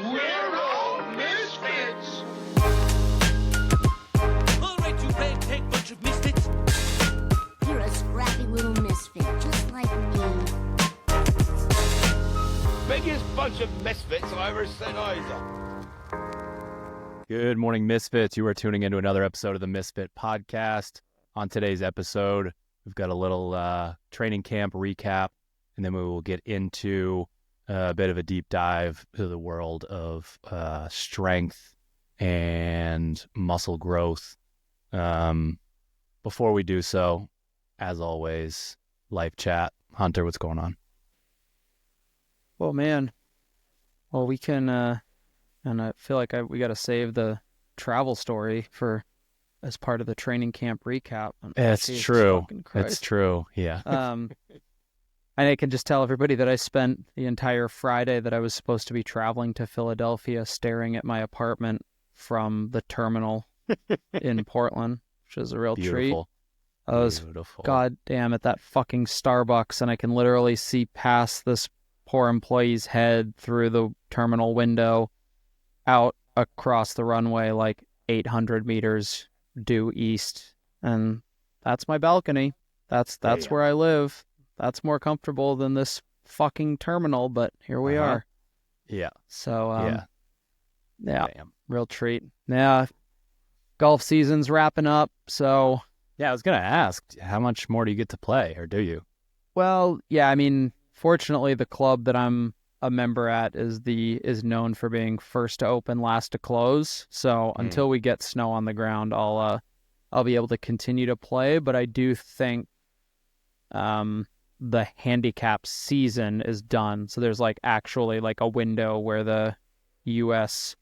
We're all misfits. All right, you ragtag bunch of misfits. You're a scrappy little misfit, just like me. Biggest bunch of misfits I ever set eyes on. Good morning, Misfits. You are tuning into another episode of the Misfit Podcast. On today's episode, we've got a little training camp recap, and then we will get into a bit of a deep dive to the world of strength and muscle growth. Before we do so, as always, live chat. Hunter, what's going on? Well, man. Well, we can, and I feel like we got to save the travel story for as part of the training camp recap. It's Jesus true. fucking Christ. It's true. Yeah. And I can just tell everybody that I spent the entire Friday that I was supposed to be traveling to Philadelphia staring at my apartment from the terminal in Portland, which is a real treat. Beautiful. I was goddamn at that fucking Starbucks, and I can literally see past this poor employee's head through the terminal window out across the runway like 800 meters due east. And that's my balcony. That's where I live. That's more comfortable than this fucking terminal, but here we are. Yeah. So, yeah, Damn. real treat. Yeah, golf season's wrapping up, so... Yeah, I was going to ask, how much more do you get to play, or do you? Well, yeah, I mean, fortunately, the club that I'm a member at is known for being first to open, last to close. So until we get snow on the ground, I'll be able to continue to play. But I do think the handicap season is done. So there's actually a window where the USGA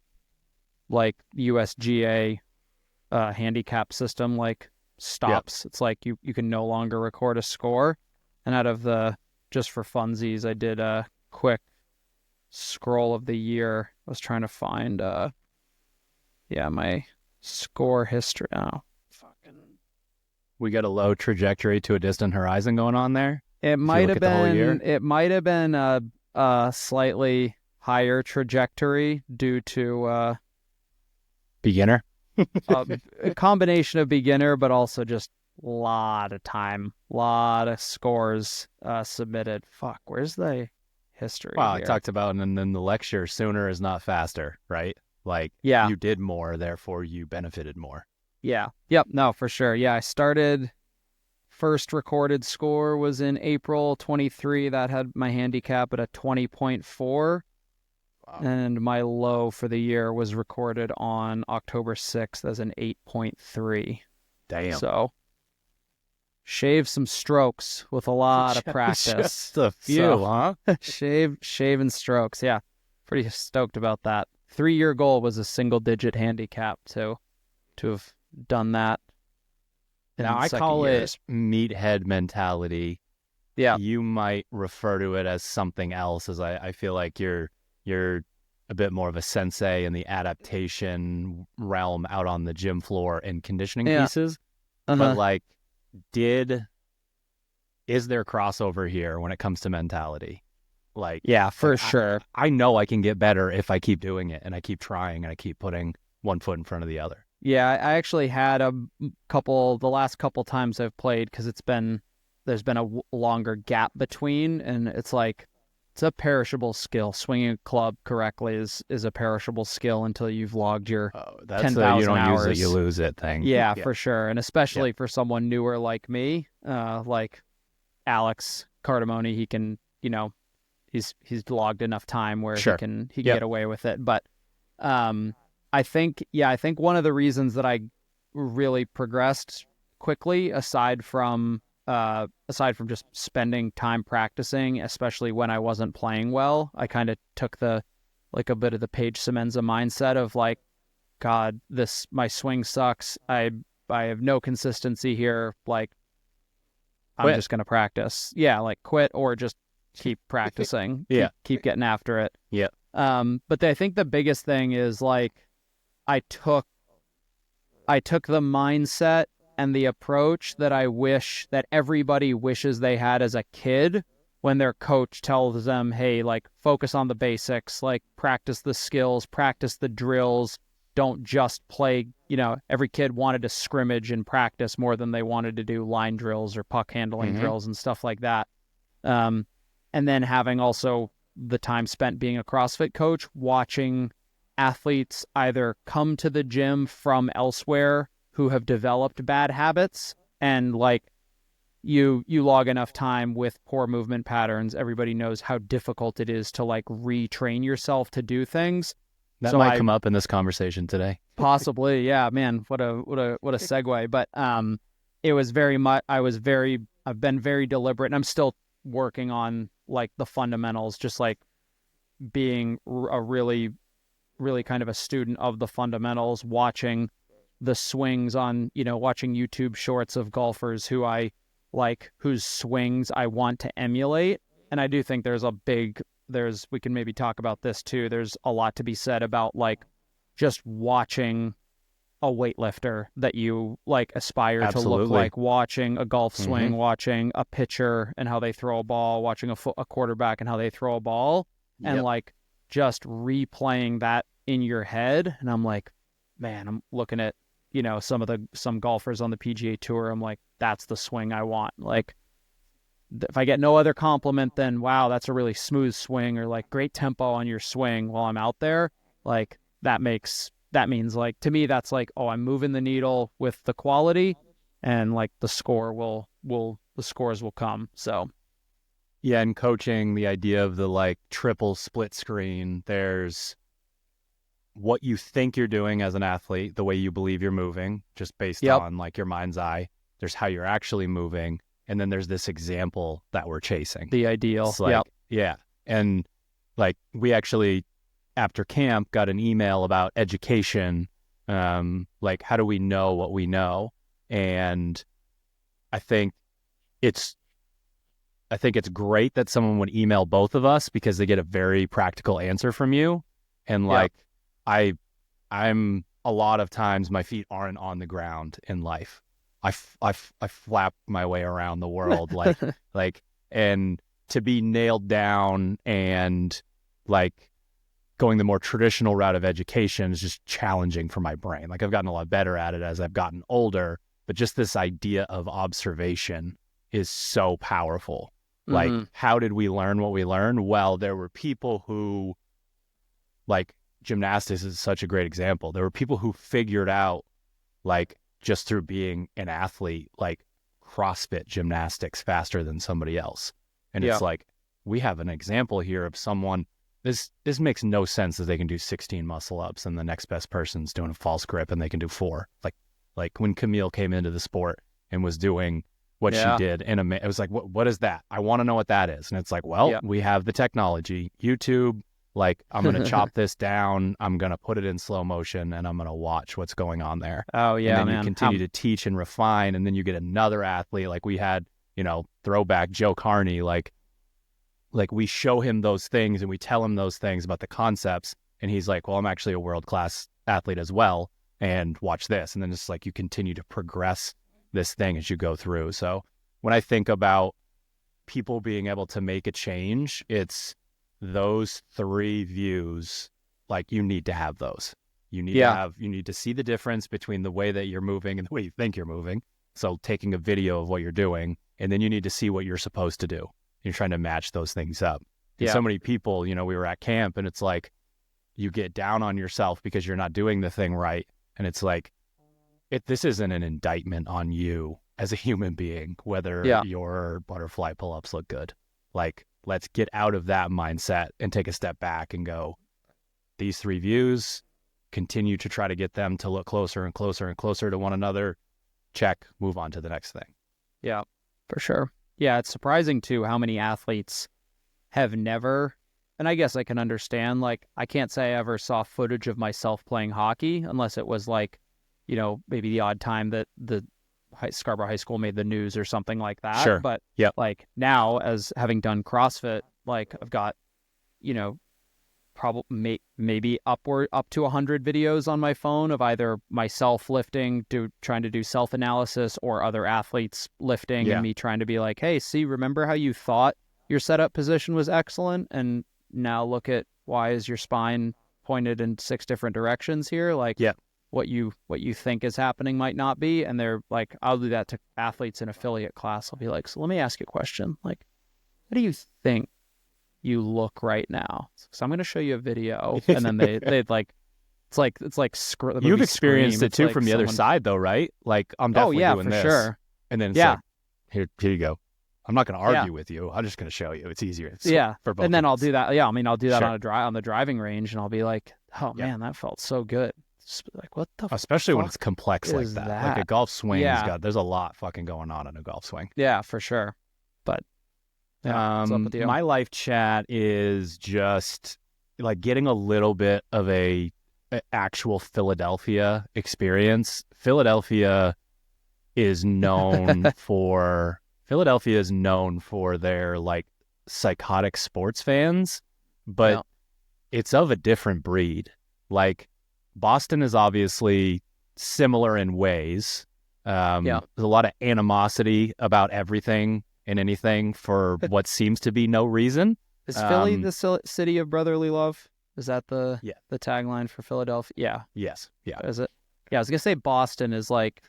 handicap system stops. Yep. It's you can no longer record a score. And out of just for funsies, I did a quick scroll of the year. I was trying to find my score history. Oh, fucking. We got a low trajectory to a distant horizon going on there. It might have been a slightly higher trajectory due to beginner. A combination of beginner, but also just a lot of time, a lot of scores submitted. Fuck, where's the history? Wow, here? I talked about in the lecture, sooner is not faster, right? Yeah. You did more, therefore you benefited more. Yeah. Yep. No, for sure. Yeah, I started. First recorded score was in April 23. That had my handicap at a 20.4. Wow. And my low for the year was recorded on October 6th as an 8.3. Damn. So, shave some strokes with a lot of practice. Just a few, huh? Shaving strokes. Yeah. Pretty stoked about that. 3-year goal was a single-digit handicap to have done that. Now, I call it meathead mentality. Yeah. You might refer to it as something else, as I feel like you're a bit more of a sensei in the adaptation realm out on the gym floor and conditioning pieces. Uh-huh. But is there crossover here when it comes to mentality? Yeah, for sure. I know I can get better if I keep doing it and I keep trying and I keep putting one foot in front of the other. Yeah, I actually had the last couple times I've played, because there's been a longer gap between, and it's a perishable skill. Swinging a club correctly is a perishable skill until you've logged your 10,000 hours. You don't use it, you lose it thing. Yeah, for sure. And especially for someone newer like me, like Alex Cardamone, he can, he's logged enough time where he can get away with it. But I think one of the reasons that I really progressed quickly, aside from just spending time practicing, especially when I wasn't playing well, I kind of took a bit of the Paige Semenza mindset of God, my swing sucks. I have no consistency here. I'm just going to practice. Yeah. Quit or just keep practicing. Keep getting after it. Yeah. But I think the biggest thing is I took the mindset and the approach that I wish that everybody wishes they had as a kid when their coach tells them, hey, like, focus on the basics, like, practice the skills, practice the drills, don't just play, every kid wanted to scrimmage and practice more than they wanted to do line drills or puck handling drills and stuff like that. And then having also the time spent being a CrossFit coach, watching athletes either come to the gym from elsewhere who have developed bad habits, and like you log enough time with poor movement patterns, everybody knows how difficult it is to like retrain yourself to do things. That might come up in this conversation today. Possibly, yeah, man. What a segue. But it was very much. I've been very deliberate, and I'm still working on like the fundamentals, just like being a really, really kind of a student of the fundamentals, watching the swings on, watching YouTube shorts of golfers who I like, whose swings I want to emulate. And I do think we can maybe talk about this too. There's a lot to be said about like just watching a weightlifter that you like aspire to look like, watching a golf swing, watching a pitcher and how they throw a ball, watching a quarterback and how they throw a ball, and like just replaying that in your head. And I'm like, man, I'm looking at, some golfers on the PGA Tour. I'm like, that's the swing I want. Like, if I get no other compliment than, wow, that's a really smooth swing, or like great tempo on your swing while I'm out there, like that means like, to me, that's like, oh, I'm moving the needle with the quality, and like the scores will come. So yeah. And coaching, the idea of the like triple split screen, there's what you think you're doing as an athlete, the way you believe you're moving, just based on like your mind's eye. There's how you're actually moving. And then there's this example that we're chasing. The ideal. It's like, yeah. And like, we actually, after camp, got an email about education. Like, how do we know what we know? And I think it's great that someone would email both of us, because they get a very practical answer from you. And like, I'm a lot of times my feet aren't on the ground in life. I flap my way around the world, and to be nailed down and like going the more traditional route of education is just challenging for my brain. Like, I've gotten a lot better at it as I've gotten older, but just this idea of observation is so powerful. Like, how did we learn what we learned? Well, there were people who, like, gymnastics is such a great example. There were people who figured out, like, just through being an athlete, like CrossFit gymnastics faster than somebody else. And it's like, we have an example here of someone, this makes no sense that they can do 16 muscle ups and the next best person's doing a false grip and they can do 4. Like when Camille came into the sport and was doing what she did, and it was like, what is that? I want to know what that is. And it's like, well, we have the technology, YouTube. Like, I'm going to chop this down, I'm going to put it in slow motion, and I'm going to watch what's going on there. Oh, yeah, and then man. you continue to teach and refine, and then you get another athlete. Like, we had, throwback Joe Carney, like we show him those things and we tell him those things about the concepts, and he's like, well, I'm actually a world-class athlete as well, and watch this. And then it's like you continue to progress this thing as you go through. So when I think about people being able to make a change, it's those 3 views. Like, you need to have those. You need to see the difference between the way that you're moving and the way you think you're moving. So taking a video of what you're doing, and then you need to see what you're supposed to do. You're trying to match those things up. And so many people, we were at camp, and it's like, you get down on yourself because you're not doing the thing right. And it's like, this isn't an indictment on you as a human being, whether your butterfly pull-ups look good. Like, let's get out of that mindset and take a step back and go, these 3 views, continue to try to get them to look closer and closer and closer to one another. Check, move on to the next thing. Yeah, for sure. Yeah, it's surprising too how many athletes have never, and I guess I can understand, like, I can't say I ever saw footage of myself playing hockey unless it was like, maybe the odd time that the Scarborough High School made the news or something like that. Sure. But now, as having done CrossFit, like, I've got, probably maybe up to 100 videos on my phone of either myself lifting, trying to do self-analysis, or other athletes lifting, and me trying to be like, hey, see, remember how you thought your setup position was excellent, and now look at why is your spine pointed in 6 different directions here? Like, what you think is happening might not be. And they're like, I'll do that to athletes in affiliate class. I'll be like, so let me ask you a question. Like, how do you think you look right now? So I'm going to show you a video, and then they'd like, it's like the You've movie experienced Scream. it too from the other side, though, right? Like, I'm definitely doing for this, sure. and then it's like, here you go. I'm not going to argue with you. I'm just going to show you. It's easier. For both and then of I'll us. do that. Yeah, I mean, I'll do that Sure. on the driving range, and I'll be like, oh man, that felt so good. Just like, what the Especially when fuck it's complex like is that. that? Like a golf swing Yeah. there's a lot fucking going on in a golf swing. Yeah, for sure. But what's up with you? My life chat is just like getting a little bit of a actual Philadelphia experience. Philadelphia is known for their like psychotic sports fans, but it's of a different breed. Like Boston is obviously similar in ways. There's a lot of animosity about everything and anything for what seems to be no reason. Is Philly the city of brotherly love? Is that the tagline for Philadelphia? Yeah. Yes. Yeah. Is it? Yeah, I was gonna say Boston is like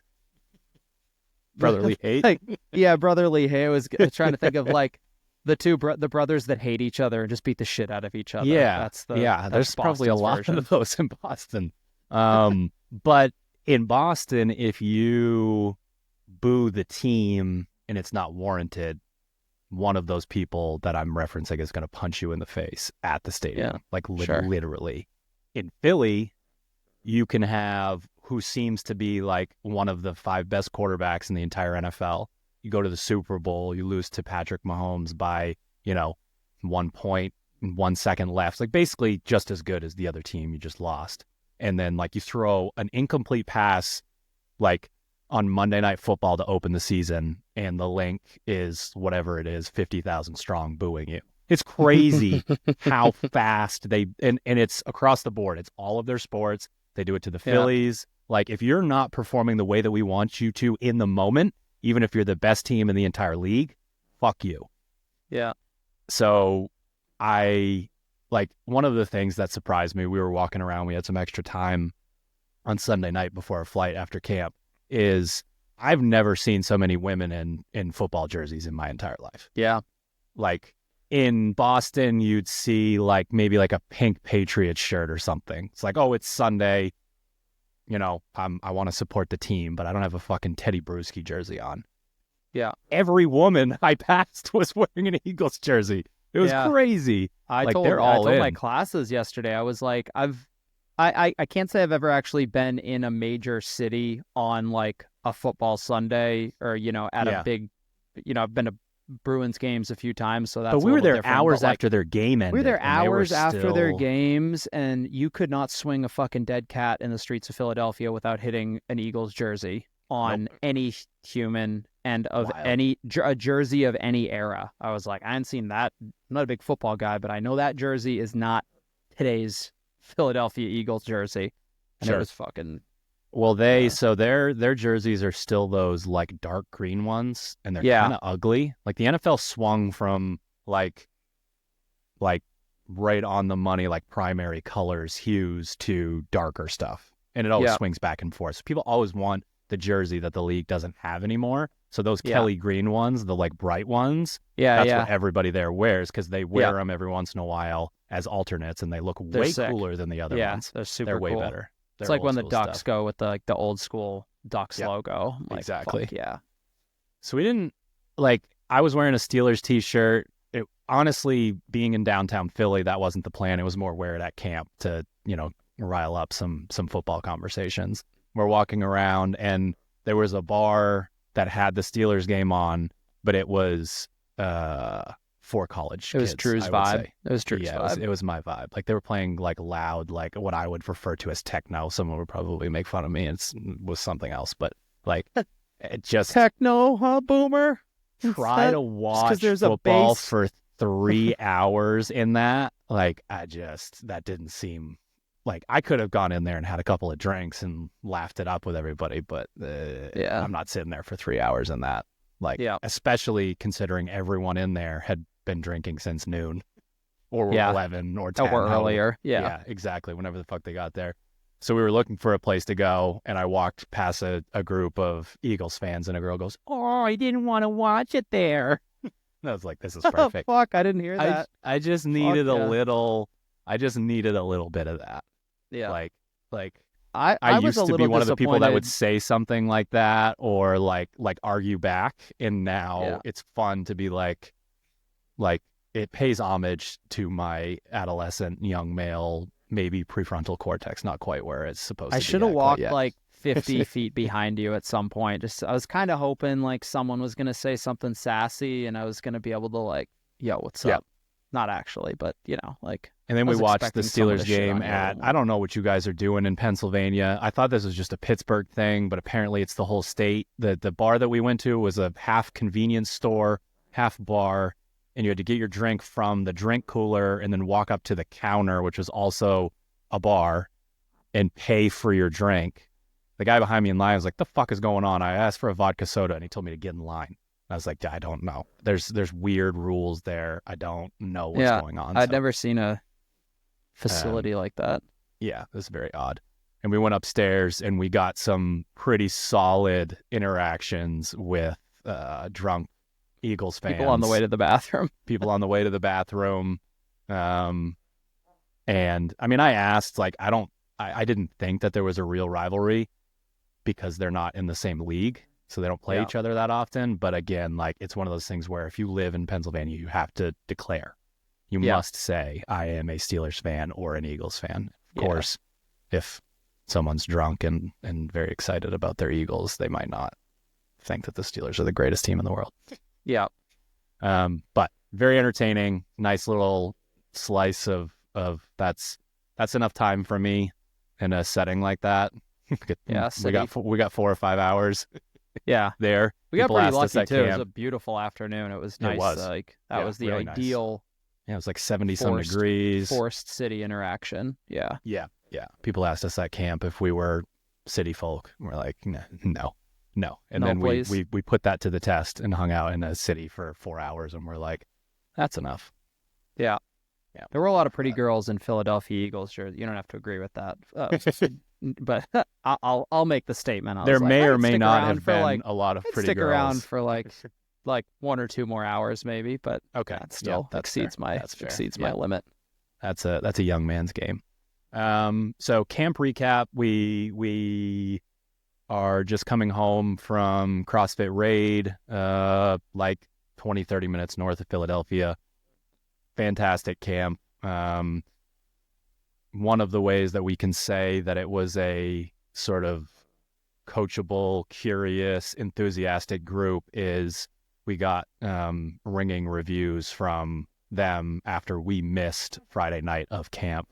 brotherly hate. Like, brotherly hate. I was trying to think of like the brothers that hate each other and just beat the shit out of each other. That's there's probably a lot version of those in Boston. But in Boston, if you boo the team and it's not warranted, one of those people that I'm referencing is going to punch you in the face at the stadium, literally. In Philly, you can have who seems to be like one of the 5 best quarterbacks in the entire NFL. You go to the Super Bowl, you lose to Patrick Mahomes by, 1 point, 1 second left. Like basically just as good as the other team you just lost. And then like you throw an incomplete pass like on Monday Night Football to open the season, and the link is whatever it is, 50,000 strong booing you. It's crazy how fast and it's across the board. It's all of their sports. They do it to the Phillies. Like if you're not performing the way that we want you to in the moment, even if you're the best team in the entire league, fuck you. Yeah. So one of the things that surprised me, we were walking around, we had some extra time on Sunday night before our flight after camp, is I've never seen so many women in football jerseys in my entire life. Yeah. Like in Boston, you'd see like maybe like a pink Patriots shirt or something. It's like, oh, it's Sunday. I want to support the team, but I don't have a fucking Teddy Bruschi jersey on. Yeah. Every woman I passed was wearing an Eagles jersey. It was crazy. I told my classes yesterday, I was like, I can't say I've ever actually been in a major city on like a football Sunday or, at a big, I've been to Bruins games a few times. So that's, but we were there hours like, after their game ended. We were there hours after their games, and you could not swing a fucking dead cat in the streets of Philadelphia without hitting an Eagles jersey on any human and of a jersey of any era. I was like, I hadn't seen that. I'm not a big football guy, but I know that jersey is not today's Philadelphia Eagles jersey. And it was fucking... Well, so their jerseys are still those like dark green ones, and they're kind of ugly. Like the NFL swung from like right on the money, like primary colors, hues to darker stuff. And it always swings back and forth. So people always want the jersey that the league doesn't have anymore. So those Kelly green ones, the like bright ones, that's what everybody there wears, because they wear them every once in a while as alternates, and they look way cooler than the other ones. They're way cool. better. It's like when the Ducks go with the old school Ducks logo. Like, exactly. Yeah. So we didn't I was wearing a Steelers t-shirt. Honestly, being in downtown Philly, that wasn't the plan. It was more wear it at camp to, rile up some football conversations. We're walking around, and there was a bar that had the Steelers game on, but it was for college kids. It was Drew's vibe. It was Drew's vibe. It was my vibe. Like they were playing like loud, like what I would refer to as techno. Someone would probably make fun of me. It was something else, but like it just techno, huh, boomer? Try to watch football for 3 hours in that. Like that didn't seem like I could have gone in there and had a couple of drinks and laughed it up with everybody, but I'm not sitting there for 3 hours in that. Like, especially considering everyone in there had been drinking since noon or Yeah. 11 or 10. Or earlier. Yeah, exactly. Whenever the fuck they got there. So we were looking for a place to go, and I walked past a group of Eagles fans, and a girl goes, "Oh, I didn't want to watch it there." And I was like, "This is perfect." Oh, fuck, I didn't hear that. I just needed a yeah. little. I just needed a little bit of that. Yeah. Like I I was used a to be little one of the people that would disappointed. say something like that or like argue back, and now it's fun to be like it pays homage to my adolescent young male, maybe prefrontal cortex, not quite where it's supposed to I be. should have at quite walked yet. like 50 feet behind you at some point. Just I was kind of hoping like someone was going to say something sassy and I was going to be able to like, yo, what's up? Not actually, but you know, like. And then I we was watched the expecting someone Steelers to shit game on you a at, little more. I don't know what you guys are doing in Pennsylvania. I thought this was just a Pittsburgh thing, but apparently it's the whole state. The bar that we went to was a half convenience store, half bar, and you had to get your drink from the drink cooler and then walk up to the counter, which was also a bar, and pay for your drink. The guy behind me in line was like, "The fuck is going on?" I asked for a vodka soda, and he told me to get in line. I was like, "I don't know. There's weird rules there. I don't know what's going on." I'd never seen a facility like that. Yeah, it was very odd. And we went upstairs and we got some pretty solid interactions with drunk Eagles fans. People on the way to the bathroom. People on the way to the bathroom. And I mean, I asked, like, I didn't think that there was a real rivalry because they're not in the same league. So they don't play each other that often. But again, like, it's one of those things where if you live in Pennsylvania, you have to declare. You must say, I am a Steelers fan or an Eagles fan. Of course, if someone's drunk and very excited about their Eagles, they might not think that the Steelers are the greatest team in the world. Yeah. But very entertaining, nice little slice of that's enough time for me in a setting like that. We got 4 or 5 hours. Yeah. There. We got People pretty asked us lucky at too. It was camp. a beautiful afternoon. It was nice. It was. Like that was the really nice. ideal. Yeah, it was like 70-some degrees. Forced city interaction. Yeah. Yeah. People asked us at camp if we were city folk. We're like, no. And No, then please. we put that to the test and hung out in a city for 4 hours, and we're like, that's enough. Yeah. Yeah. There were a lot of pretty girls in Philadelphia Eagles jerseys. You don't have to agree with that. But I'll make the statement. There may or I'd may stick not around have for been like, a lot of I'd pretty stick girls. around for like 1 or 2 more hours maybe, but Okay. that still exceeds fair. my That's fair. exceeds Yeah. my limit. That's a young man's game. So camp recap, we are just coming home from CrossFit Raid, like 20-30 minutes north of Philadelphia. Fantastic camp. One of the ways that we can say that it was a sort of coachable, curious, enthusiastic group is we got ringing reviews from them after we missed Friday night of camp.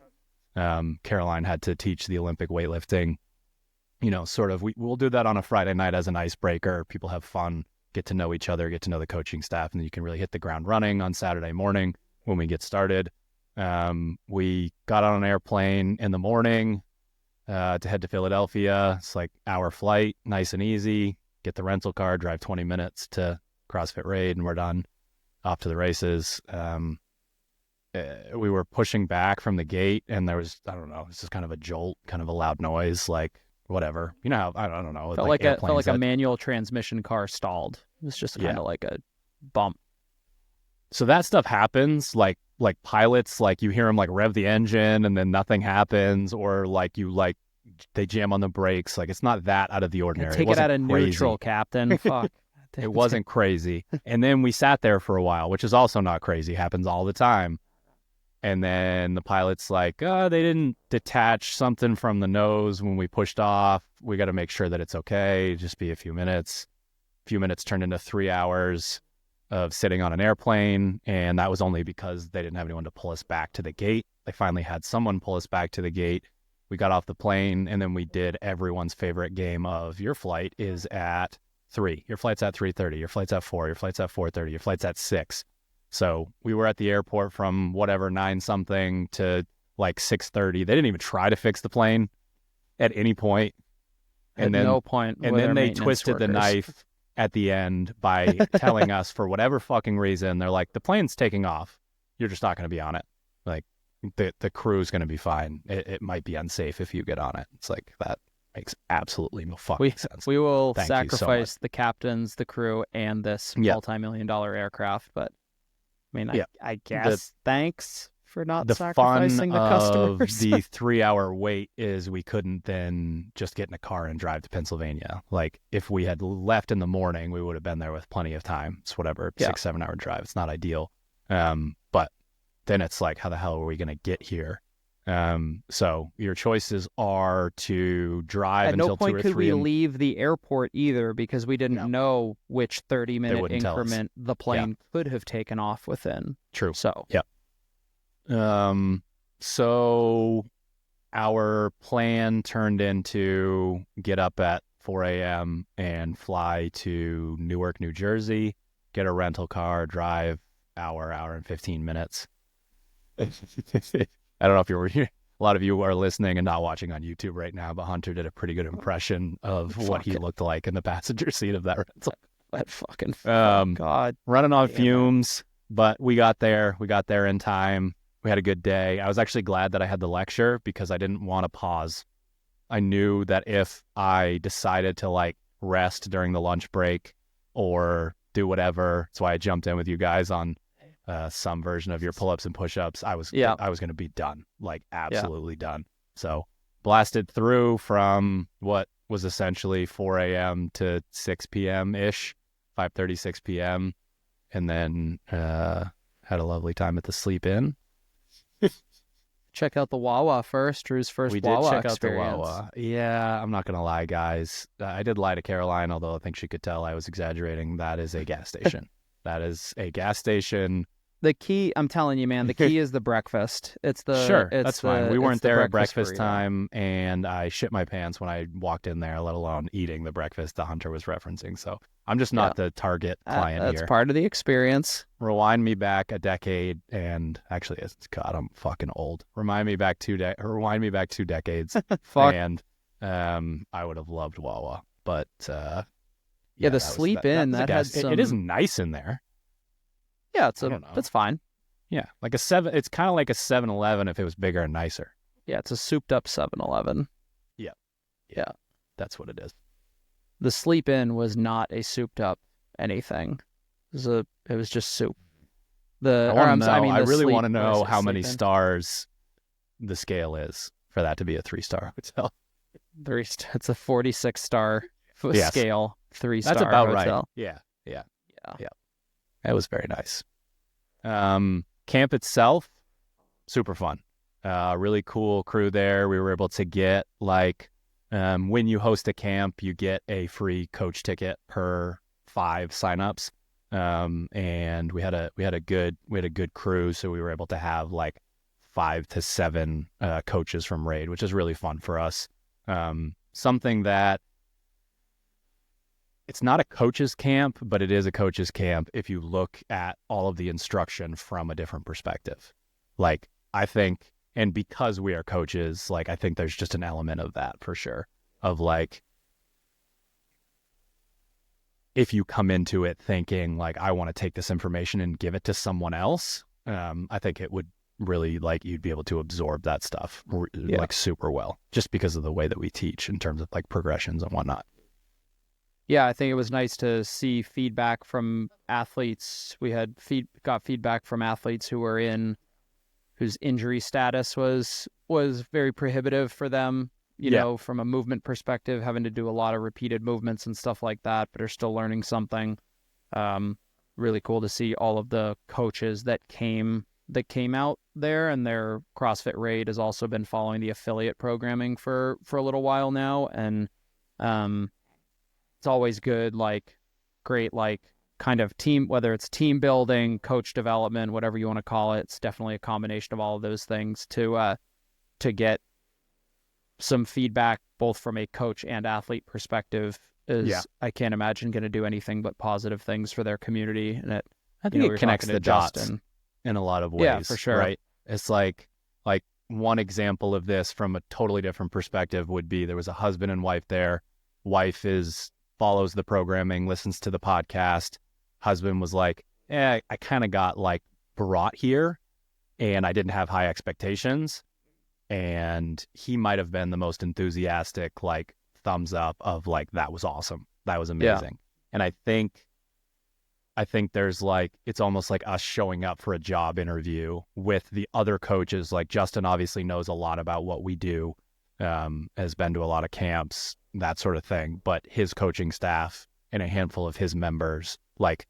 Caroline had to teach the Olympic weightlifting. Sort of we'll do that on a Friday night as an icebreaker. People have fun, get to know each other, get to know the coaching staff, and then you can really hit the ground running on Saturday morning when we get started. We got on an airplane in the morning to head to Philadelphia. It's like hour flight, nice and easy. Get the rental car, drive 20 minutes to CrossFit Raid, and we're done. Off to the races. We were pushing back from the gate, and there was, I don't know, it's just kind of a jolt, kind of a loud noise, like whatever. You know how, I don't know. Felt like a manual transmission car stalled. It was just kind of like a bump. So that stuff happens, like pilots, like you hear them like rev the engine and then nothing happens, or they jam on the brakes. Like it's not that out of the ordinary. Take it out of neutral, Captain. Fuck. It wasn't crazy. And then we sat there for a while, which is also not crazy. Happens all the time. And then the pilot's like, they didn't detach something from the nose when we pushed off. We got to make sure that it's okay. Just be a few minutes. A few minutes turned into 3 hours of sitting on an airplane. And that was only because they didn't have anyone to pull us back to the gate. They finally had someone pull us back to the gate. We got off the plane, and then we did everyone's favorite game of your flight is at 3. Your flight's at 3:30. Your flight's at 4. Your flight's at 4:30. Your flight's at 6. So we were at the airport from whatever 9-something to like 6:30. They didn't even try to fix the plane at any point. At no point. And then they twisted the knife at the end by telling us for whatever fucking reason, they're like, the plane's taking off. You're just not going to be on it. Like the crew's going to be fine. It might be unsafe if you get on it. It's like, that makes absolutely no fucking sense. We will Thank you so sacrifice much. the captains, the crew, and this Yeah. multi-million-dollar aircraft. But I mean, Yeah. I guess thanks for not The fun sacrificing the of customers. the 3-hour wait is we couldn't then just get in a car and drive to Pennsylvania. Like, if we had left in the morning, we would have been there with plenty of time. It's whatever, 6-7 hour drive. It's not ideal. But then it's like, how the hell are we going to get here? So your choices are to drive At until no point 2 or could 3. we leave the airport either, because we didn't know which 30-minute wouldn't tell us. increment the plane could have taken off within. True. So So our plan turned into get up at 4 a.m. and fly to Newark, New Jersey, get a rental car, drive hour and 15 minutes. I don't know if you're a lot of you are listening and not watching on YouTube right now, but Hunter did a pretty good impression of what he looked like in the passenger seat of that rental. that fucking God. Running on damn it. fumes, but we got there. We got there in time. We had a good day. I was actually glad that I had the lecture because I didn't want to pause. I knew that if I decided to like rest during the lunch break or do whatever, that's why I jumped in with you guys on some version of your pull-ups and push-ups. I was going to be done, like absolutely done. So blasted through from what was essentially 4 a.m. to 6 p.m.-ish, 5:30, 6 p.m. And then had a lovely time at the Sleep Inn. Check out the Wawa first. Drew's first We did Wawa check experience. out the Wawa. Yeah, I'm not going to lie, guys. I did lie to Caroline, although I think she could tell I was exaggerating. That is a gas station. That is a gas station. The key, I'm telling you, man, the key is the breakfast. It's the Sure, it's that's fine. We it's weren't the there at breakfast burrito. time, and I shit my pants when I walked in there, let alone eating the breakfast the Hunter was referencing. So I'm just not the target client That's here. part of the experience. Rewind me back a decade, and actually, God, I'm fucking old. Rewind me back 2 decades, Fuck. and I would have loved Wawa. But the that was- Sleep that In, was a that gas- had it is some- nice in there. Yeah, I don't know. that's fine. Yeah, like it's kind of like a 7-Eleven if it was bigger and nicer. Yeah, it's a souped up 7-Eleven. Yeah, that's what it is. The Sleep In was not a souped up anything. It was just soup. I really want to know how many stars the scale is for that to be a 3-star hotel. It's a 46-star Yes. scale, 3-star That's about hotel. right. Yeah. It was very nice. Camp itself, super fun. Really cool crew there. We were able to get when you host a camp, you get a free coach ticket per 5 signups. And we had a good crew, so we were able to have 5 to 7 coaches from Raid, which is really fun for us. Something that it's not a coach's camp, but it is a coach's camp if you look at all of the instruction from a different perspective. I think, and because we are coaches, I think there's just an element of that for sure, of if you come into it thinking I want to take this information and give it to someone else, I think it would really you'd be able to absorb that stuff super well, just because of the way that we teach in terms of progressions and whatnot. Yeah, I think it was nice to see feedback from athletes. We had got feedback from athletes whose injury status was very prohibitive for them, you know, from a movement perspective, having to do a lot of repeated movements and stuff like that, but are still learning something. Really cool to see all of the coaches that came out there, and their CrossFit Raid has also been following the affiliate programming for a little while now, and it's always good, great, kind of team, whether it's team building, coach development, whatever you want to call it. It's definitely a combination of all of those things to get some feedback, both from a coach and athlete perspective. I can't imagine going to do anything but positive things for their community. And I think it connects the dots in a lot of ways. Yeah, for sure. Right? It's like one example of this from a totally different perspective would be there was a husband and wife there. Wife is follows the programming, listens to the podcast. Husband was like, I kind of got like brought here and I didn't have high expectations. And he might have been the most enthusiastic, like thumbs up of like, that was awesome. That was amazing. And I think there's like, it's almost like us showing up for a job interview with the other coaches. Like Justin obviously knows a lot about what we do, has been to a lot of camps, that sort of thing. But his coaching staff and a handful of his members, like,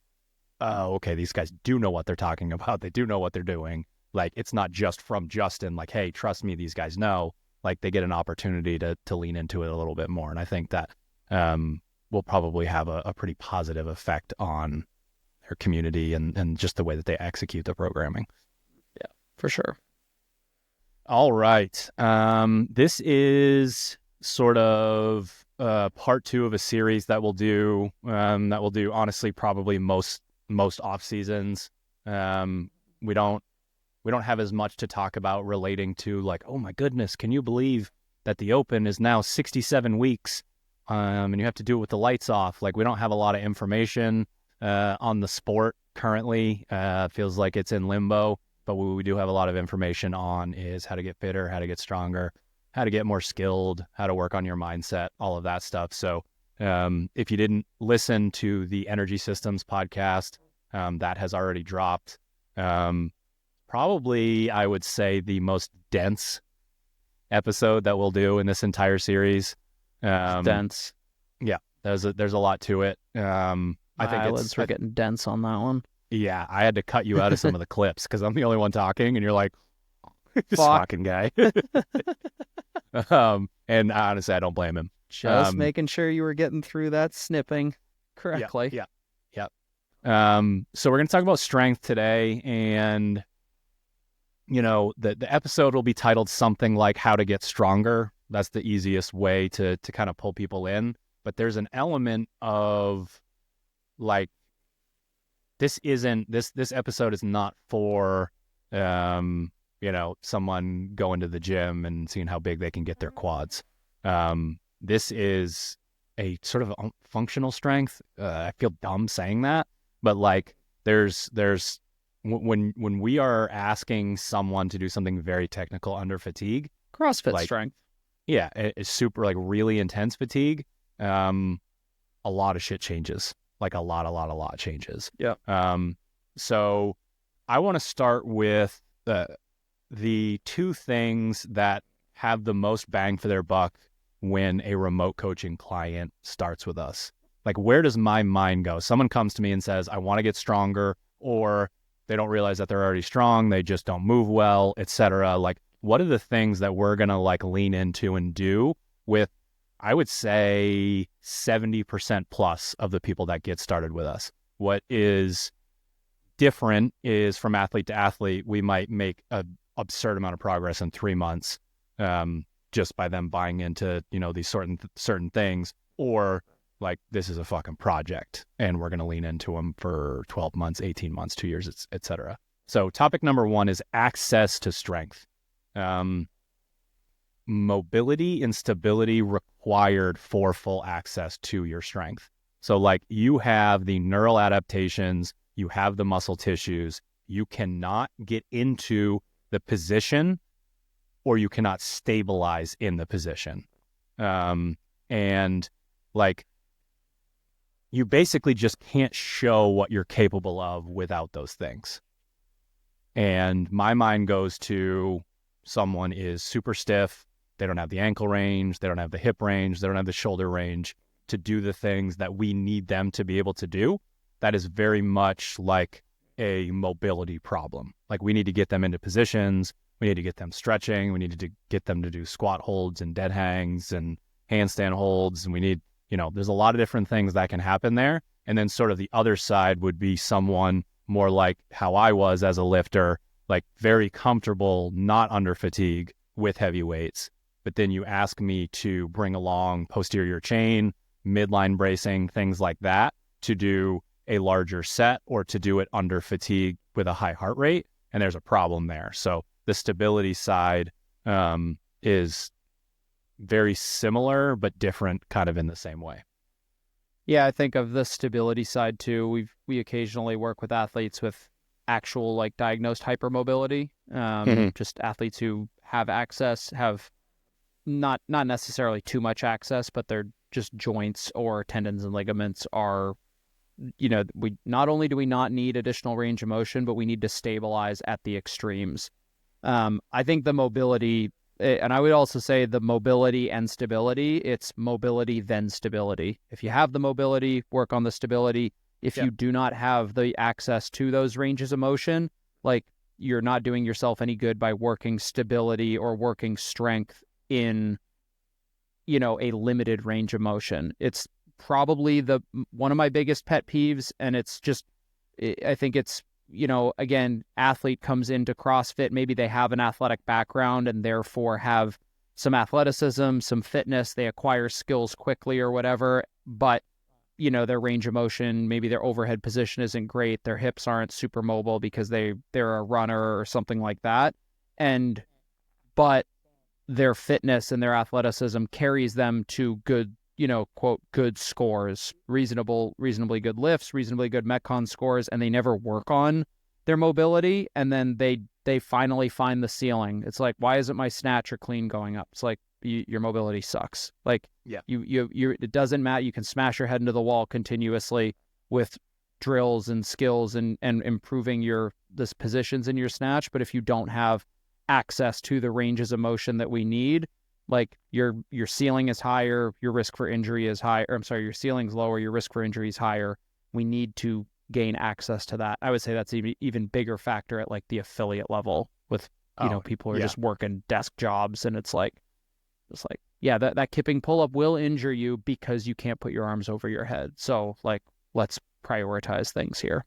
oh, okay, these guys do know what they're talking about. They do know what they're doing. Like, it's not just from Justin, like, hey, trust me, these guys know. Like, they get an opportunity to lean into it a little bit more. And I think that will probably have a pretty positive effect on their community and just the way that they execute the programming. Yeah, for sure. All right. This is sort of part 2 of a series that we'll do, honestly, probably most off seasons. We don't have as much to talk about relating to like, oh my goodness, can you believe that the Open is now 67 weeks and you have to do it with the lights off? Like, we don't have a lot of information on the sport currently. Feels like it's in limbo, but what we do have a lot of information on is how to get fitter, how to get stronger, how to get more skilled, how to work on your mindset, all of that stuff. So if you didn't listen to the Energy Systems podcast, that has already dropped. Probably, I would say, the most dense episode that we'll do in this entire series. Dense. Yeah, there's a lot to it. I think eyelids were getting dense on that one. Yeah, I had to cut you out of some of the clips because I'm the only one talking, and you're like, this fucking guy. And honestly, I don't blame him. Just making sure you were getting through that snipping correctly. Yeah. So we're going to talk about strength today, and the episode will be titled something like "How to Get Stronger." That's the easiest way to kind of pull people in. But there's an element of like, this episode is not for someone going to the gym and seeing how big they can get their quads. This is a sort of functional strength. I feel dumb saying that, but like there's when we are asking someone to do something very technical under fatigue, CrossFit like, strength. Yeah, it's super like really intense fatigue. A lot of shit changes. Like a lot changes. Yeah. So I want to start with the 2 things that have the most bang for their buck when a remote coaching client starts with us. Like, where does my mind go? Someone comes to me and says, I want to get stronger, or they don't realize that they're already strong. They just don't move well, etc. Like, what are the things that we're going to like lean into and do with, I would say 70% plus of the people that get started with us? What is different is from athlete to athlete, we might make an absurd amount of progress in 3 months just by them buying into, these certain things, or like, this is a fucking project and we're going to lean into them for 12 months, 18 months, 2 years, etc. So topic number 1 is access to strength. Mobility and stability required for full access to your strength. So like, you have the neural adaptations, you have the muscle tissues, you cannot get into the position or you cannot stabilize in the position. And like, you basically just can't show what you're capable of without those things. And my mind goes to, someone is super stiff, they don't have the ankle range, they don't have the hip range, they don't have the shoulder range to do the things that we need them to be able to do. That is very much like a mobility problem. Like, we need to get them into positions, we need to get them stretching, we need to get them to do squat holds and dead hangs and handstand holds, and we need, there's a lot of different things that can happen there. And then sort of the other side would be someone more like how I was as a lifter, like very comfortable, not under fatigue with heavy weights. But then you ask me to bring along posterior chain, midline bracing, things like that, to do a larger set or to do it under fatigue with a high heart rate. And there's a problem there. So the stability side is very similar, but different kind of in the same way. Yeah, I think of the stability side too. We occasionally work with athletes with actual like diagnosed hypermobility. Just athletes who have access, have not necessarily too much access, but their just joints or tendons and ligaments are, we not only do we not need additional range of motion, but we need to stabilize at the extremes. I think the mobility, and I would also say the mobility and stability, it's mobility then stability. If you have the mobility, work on the stability. If you do not have the access to those ranges of motion, like you're not doing yourself any good by working stability or working strength in, a limited range of motion. It's probably one of my biggest pet peeves, and I think it's, again, athlete comes into CrossFit, maybe they have an athletic background and therefore have some athleticism, some fitness, they acquire skills quickly or whatever, but their range of motion, maybe their overhead position isn't great, their hips aren't super mobile because they're a runner or something like that. But their fitness and their athleticism carries them to good, quote, good scores, reasonably good lifts, reasonably good Metcon scores, and they never work on their mobility. And then they finally find the ceiling. It's like, why isn't my snatch or clean going up? It's like, your mobility sucks. Like, it doesn't matter. You can smash your head into the wall continuously with drills and skills and improving this positions in your snatch. But if you don't have access to the ranges of motion that we need, like your ceiling is higher, your risk for injury is higher. Or, I'm sorry, your ceiling's lower, your risk for injury is higher. We need to gain access to that. I would say that's even bigger factor at like the affiliate level with, people who are just working desk jobs, and it's like, that kipping pull-up will injure you because you can't put your arms over your head. So, like, let's prioritize things here.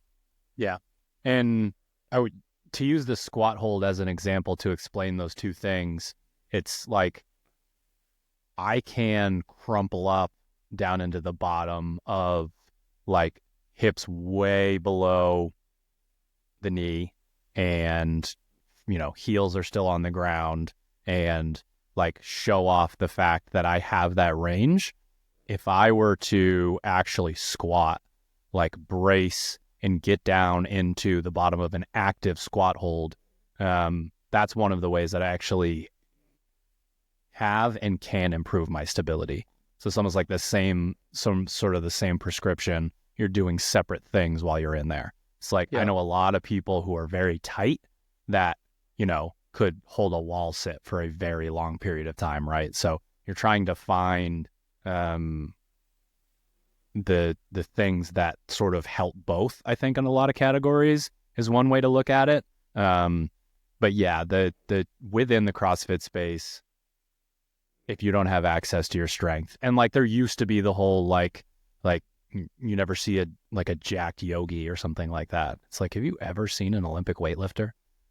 Yeah. And to use the squat hold as an example to explain those two things, it's like I can crumple up down into the bottom of like hips way below the knee, and, heels are still on the ground, and like show off the fact that I have that range. If I were to actually squat, like brace and get down into the bottom of an active squat hold, that's one of the ways that I actually have and can improve my stability. So it's almost like some sort of the same prescription. You're doing separate things while you're in there. It's like, I know a lot of people who are very tight that, could hold a wall sit for a very long period of time, right? So you're trying to find the things that sort of help both, I think, in a lot of categories is one way to look at it. But yeah, the within the CrossFit space, if you don't have access to your strength, and like there used to be the whole like you never see a jacked yogi or something like that. It's like, have you ever seen an Olympic weightlifter?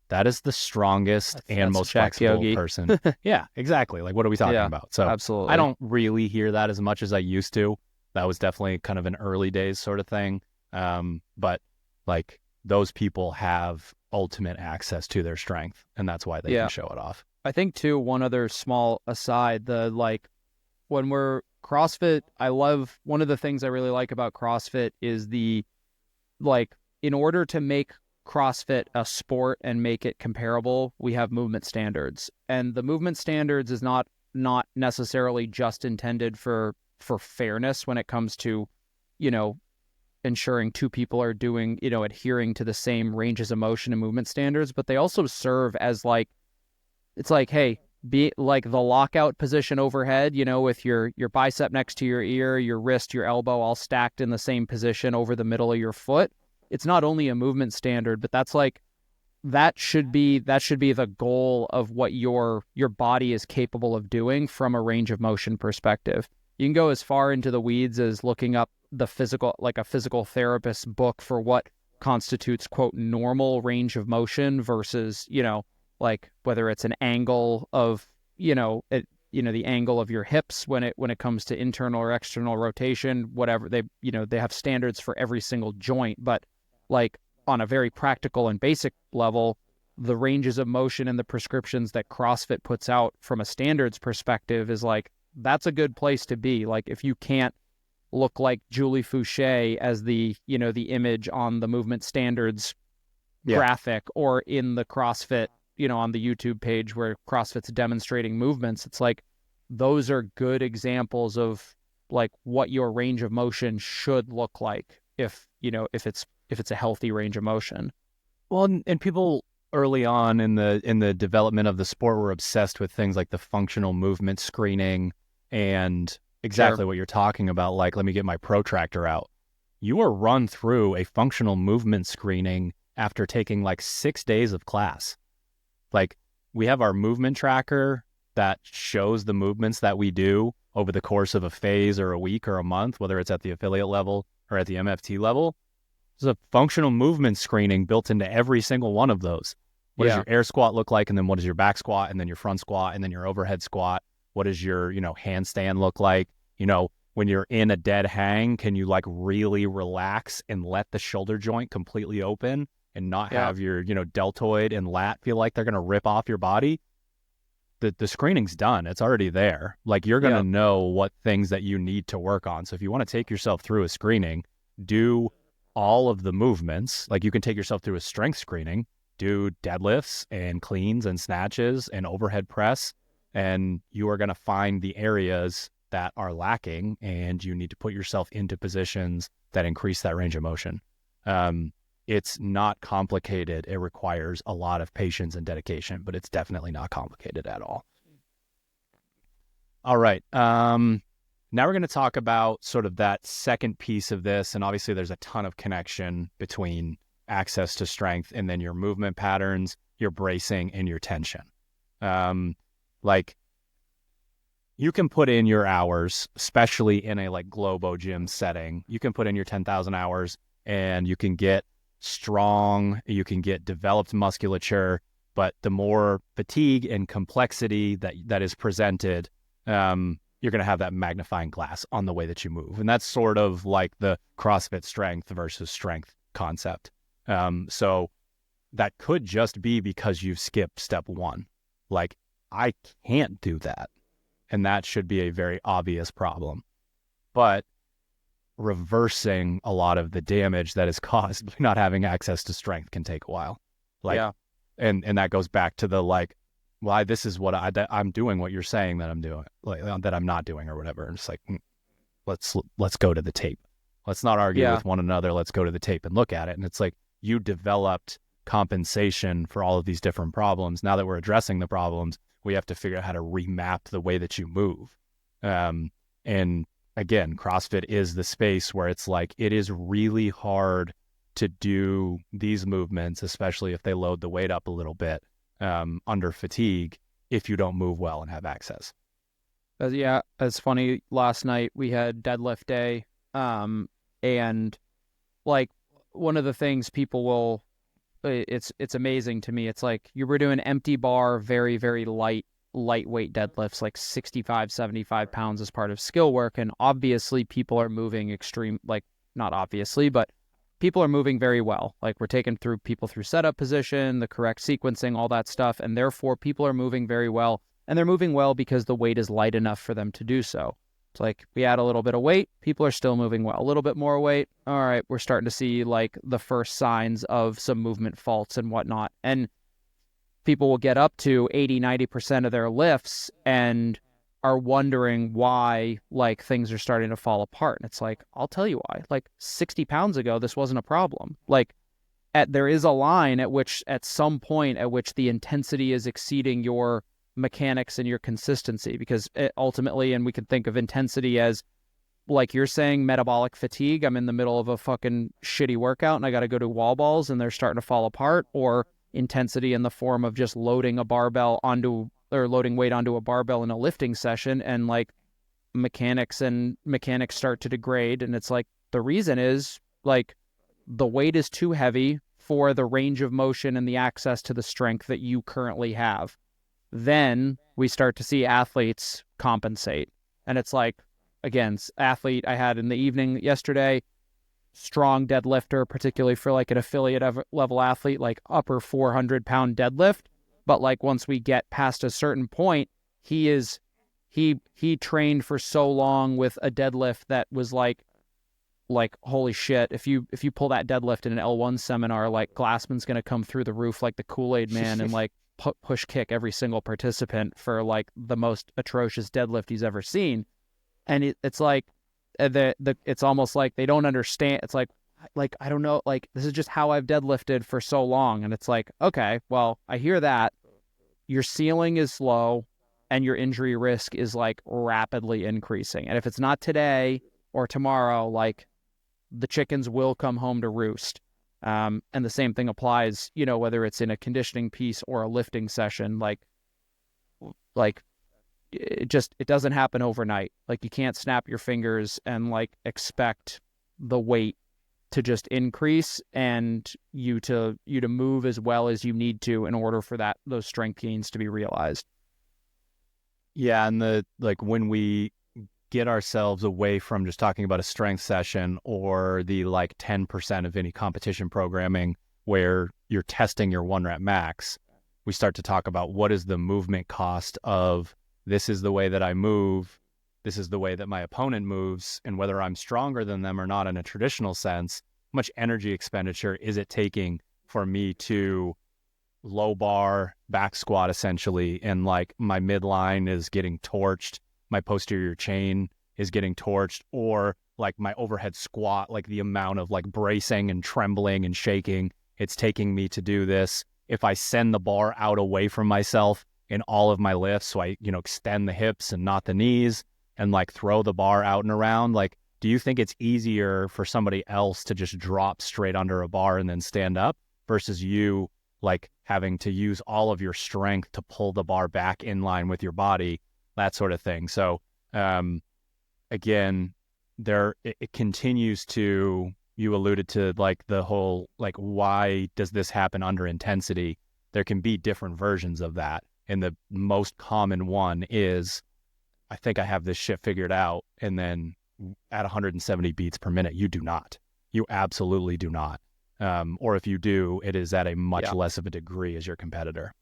That is the strongest and most flexible person. Yeah, exactly. Like, what are we talking about? So absolutely. I don't really hear that as much as I used to. That was definitely kind of an early days sort of thing. But like those people have ultimate access to their strength, and that's why they can show it off. I think too, one other small aside, when we're CrossFit, one of the things I really like about CrossFit is in order to make CrossFit a sport and make it comparable, we have movement standards. And the movement standards is not necessarily just intended for fairness when it comes to, ensuring two people are doing, adhering to the same ranges of motion and movement standards, but they also serve as it's like, hey, be like the lockout position overhead, with your bicep next to your ear, your wrist, your elbow all stacked in the same position over the middle of your foot. It's not only a movement standard, but that should be the goal of what your body is capable of doing from a range of motion perspective. You can go as far into the weeds as looking up a physical therapist's book for what constitutes, quote, normal range of motion versus, whether it's an angle of, the angle of your hips when it comes to internal or external rotation, whatever. They have standards for every single joint, but on a very practical and basic level, the ranges of motion and the prescriptions that CrossFit puts out from a standards perspective is that's a good place to be. If you can't look like Julie Fouché as the, the image on the movement standards graphic, or in the CrossFit, on the YouTube page where CrossFit's demonstrating movements. It's like, those are good examples of like what your range of motion should look like if it's a healthy range of motion. Well, and people early on in the development of the sport were obsessed with things like the functional movement screening and exactly what you're talking about. Like, let me get my protractor out. You are run through a functional movement screening after taking like 6 days of class. Like, we have our movement tracker that shows the movements that we do over the course of a phase or a week or a month, whether it's at the affiliate level or at the MFT level. There's a functional movement screening built into every single one of those. What does your air squat look like? And then what does your back squat? And then your front squat? And then your overhead squat? What does your, handstand look like? When you're in a dead hang, can you like really relax and let the shoulder joint completely open and not have your, deltoid and lat feel like they're going to rip off your body? The screening's done. It's already there. Like, you're going to know what things that you need to work on. So if you want to take yourself through a screening, do all of the movements. Like, you can take yourself through a strength screening, do deadlifts and cleans and snatches and overhead press, and you are going to find the areas that are lacking, and you need to put yourself into positions that increase that range of motion. It's not complicated. It requires a lot of patience and dedication, but it's definitely not complicated at all. All right. Now we're going to talk about sort of that second piece of this. And obviously there's a ton of connection between access to strength and then your movement patterns, your bracing, and your tension. Like, you can put in your hours, especially in a like Globo gym setting. You can put in your 10,000 hours and you can get strong, you can get developed musculature, but the more fatigue and complexity that is presented, you're going to have that magnifying glass on the way that you move. And that's sort of like the CrossFit strength versus strength concept. So that could just be because you've skipped step one. Like, I can't do that. And that should be a very obvious problem. But reversing a lot of the damage that is caused by not having access to strength can take a while. And that goes back to the like, why this is what I'm doing, what you're saying that I'm doing, like that I'm not doing or whatever. And it's like, let's go to the tape. Let's not argue with one another. Let's go to the tape and look at it. And it's like, you developed compensation for all of these different problems. Now that we're addressing the problems, we have to figure out how to remap the way that you move. And again, CrossFit is the space where it's like, it is really hard to do these movements, especially if they load the weight up a little bit, under fatigue, if you don't move well and have access. It's funny. Last night we had deadlift day. And like, one of the things people will, it's amazing to me. It's like, you were doing empty bar, very, very lightweight deadlifts, like 65, 75 pounds as part of skill work. And obviously people are moving not obviously, but people are moving very well. Like, we're taking people through setup position, the correct sequencing, all that stuff. And therefore people are moving very well. And they're moving well because the weight is light enough for them to do so. It's like, we add a little bit of weight, people are still moving well. A little bit more weight, all right, we're starting to see like the first signs of some movement faults and whatnot. And people will get up to 80, 90% of their lifts and are wondering why like things are starting to fall apart. And it's like, I'll tell you why. Like, 60 pounds ago, this wasn't a problem. Like, there is a line at some point at which the intensity is exceeding your mechanics and your consistency, because ultimately, and we could think of intensity as, like you're saying, metabolic fatigue. I'm in the middle of a fucking shitty workout and I got to go to wall balls and they're starting to fall apart, or intensity in the form of just loading weight onto a barbell in a lifting session, and like mechanics start to degrade. And it's like, the reason is like, the weight is too heavy for the range of motion and the access to the strength that you currently have. Then we start to see athletes compensate. And it's like, again, athlete I had in the evening yesterday, strong deadlifter, particularly for like an affiliate level athlete, like upper 400 pound deadlift. But like, once we get past a certain point, he is he trained for so long with a deadlift that was like holy shit, if you pull that deadlift in an L1 seminar, like Glassman's going to come through the roof like the Kool-Aid man and like push kick every single participant for like the most atrocious deadlift he's ever seen. And it's like it's almost like they don't understand. It's like I don't know, like this is just how I've deadlifted for so long. And it's like, okay, well, I hear that your ceiling is low and your injury risk is like rapidly increasing. And if it's not today or tomorrow, like the chickens will come home to roost. And the same thing applies, you know, whether it's in a conditioning piece or a lifting session, like it doesn't happen overnight. Like you can't snap your fingers and like expect the weight to just increase and you to move as well as you need to in order for those strength gains to be realized. Yeah, and when we get ourselves away from just talking about a strength session or the like 10% of any competition programming where you're testing your 1 rep max, we start to talk about what is the movement cost of this is the way that I move, this is the way that my opponent moves, and whether I'm stronger than them or not in a traditional sense, how much energy expenditure is it taking for me to low bar back squat essentially, and like my midline is getting torched, my posterior chain is getting torched, or like my overhead squat, like the amount of like bracing and trembling and shaking it's taking me to do this. If I send the bar out away from myself in all of my lifts, so I, extend the hips and not the knees and like throw the bar out and around, like, do you think it's easier for somebody else to just drop straight under a bar and then stand up versus you like having to use all of your strength to pull the bar back in line with your body, that sort of thing? So again, it continues to, you alluded to like the whole, like, why does this happen under intensity? There can be different versions of that. And the most common one is, I think I have this shit figured out. And then at 170 beats per minute, you do not. You absolutely do not. Or if you do, it is at a much less of a degree as your competitor.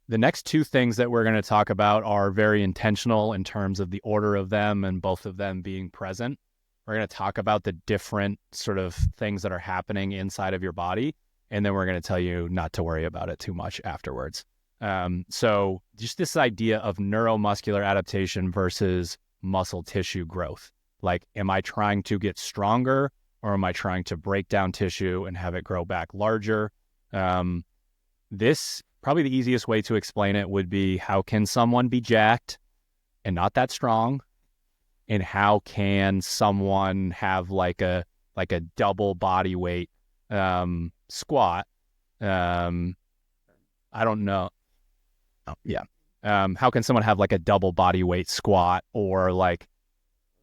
The next two things that we're going to talk about are very intentional in terms of the order of them and both of them being present. We're going to talk about the different sort of things that are happening inside of your body, and then we're going to tell you not to worry about it too much afterwards. So just this idea of neuromuscular adaptation versus muscle tissue growth. Like, am I trying to get stronger, or am I trying to break down tissue and have it grow back larger? This, probably the easiest way to explain it would be, how can someone be jacked and not that strong? And how can someone have like a double body weight squat? I don't know. Oh, yeah. How can someone have like a double body weight squat, or like,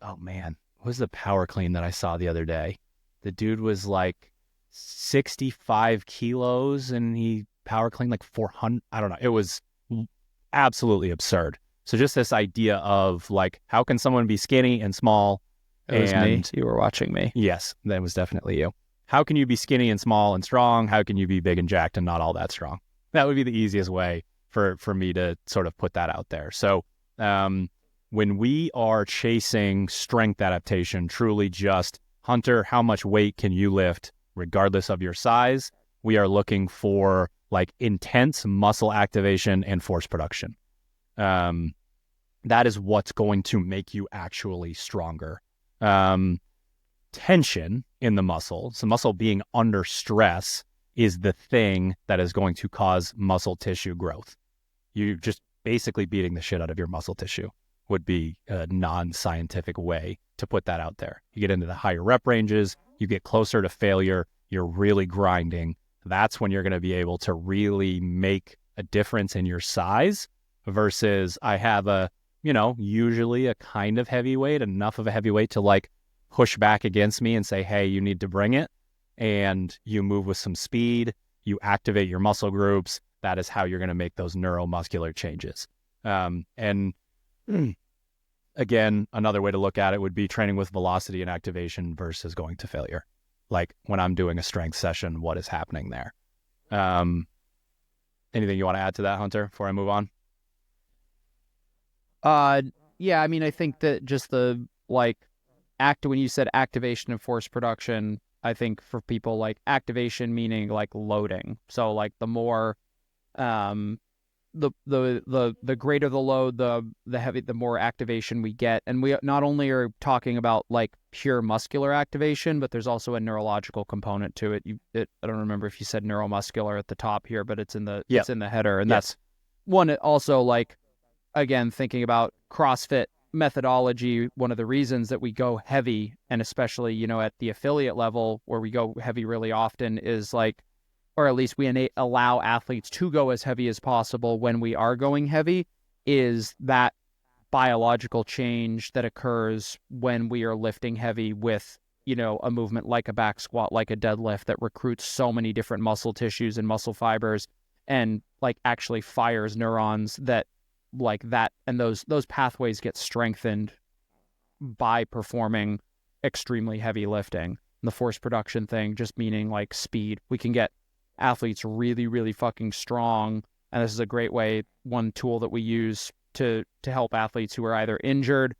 oh man, what was the power clean that I saw the other day? The dude was like 65 kilos and he power cleaned like 400. I don't know. It was absolutely absurd. So just this idea of like, how can someone be skinny and small? It was me. You were watching me. Yes, that was definitely you. How can you be skinny and small and strong? How can you be big and jacked and not all that strong? That would be the easiest way for me to sort of put that out there. So when we are chasing strength adaptation, truly just, Hunter, how much weight can you lift regardless of your size? We are looking for like intense muscle activation and force production. That is what's going to make you actually stronger. Tension in the muscle, so muscle being under stress, is the thing that is going to cause muscle tissue growth. You just basically beating the shit out of your muscle tissue would be a non-scientific way to put that out there. You get into the higher rep ranges, you get closer to failure, you're really grinding. That's when you're going to be able to really make a difference in your size versus I have a, usually a kind of heavyweight, enough of a heavyweight to like push back against me and say, hey, you need to bring it. And you move with some speed, you activate your muscle groups. That is how you're going to make those neuromuscular changes. And again, another way to look at it would be training with velocity and activation versus going to failure. Like when I'm doing a strength session, what is happening there? Anything you want to add to that, Hunter, before I move on? Yeah, I mean, I think that just the like when you said activation and force production, I think for people like activation meaning like loading. So like the more the greater the load, the more activation we get. And we not only are talking about like pure muscular activation, but there's also a neurological component to it. I don't remember if you said neuromuscular at the top here, but it's in the header. And that's one also like, again, thinking about CrossFit methodology, one of the reasons that we go heavy, and especially, you know, at the affiliate level where we go heavy really often is like, or at least we allow athletes to go as heavy as possible when we are going heavy, is that biological change that occurs when we are lifting heavy with, you know, a movement like a back squat, like a deadlift that recruits so many different muscle tissues and muscle fibers and like actually fires neurons that like that, and those pathways get strengthened by performing extremely heavy lifting. And the force production thing just meaning like speed. We can get athletes really, really fucking strong, and this is a great way, one tool that we use to help athletes who are either injured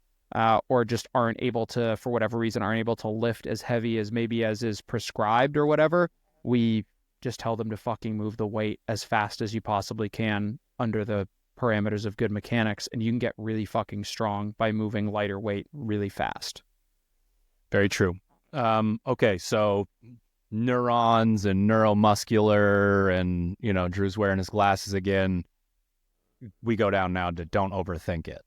or just aren't able to, for whatever reason, aren't able to lift as heavy as maybe as is prescribed or whatever. We just tell them to fucking move the weight as fast as you possibly can under the parameters of good mechanics, and you can get really fucking strong by moving lighter weight really fast. Very true. Okay, so neurons and neuromuscular, and, you know, Drew's wearing his glasses again. We go down now to don't overthink it.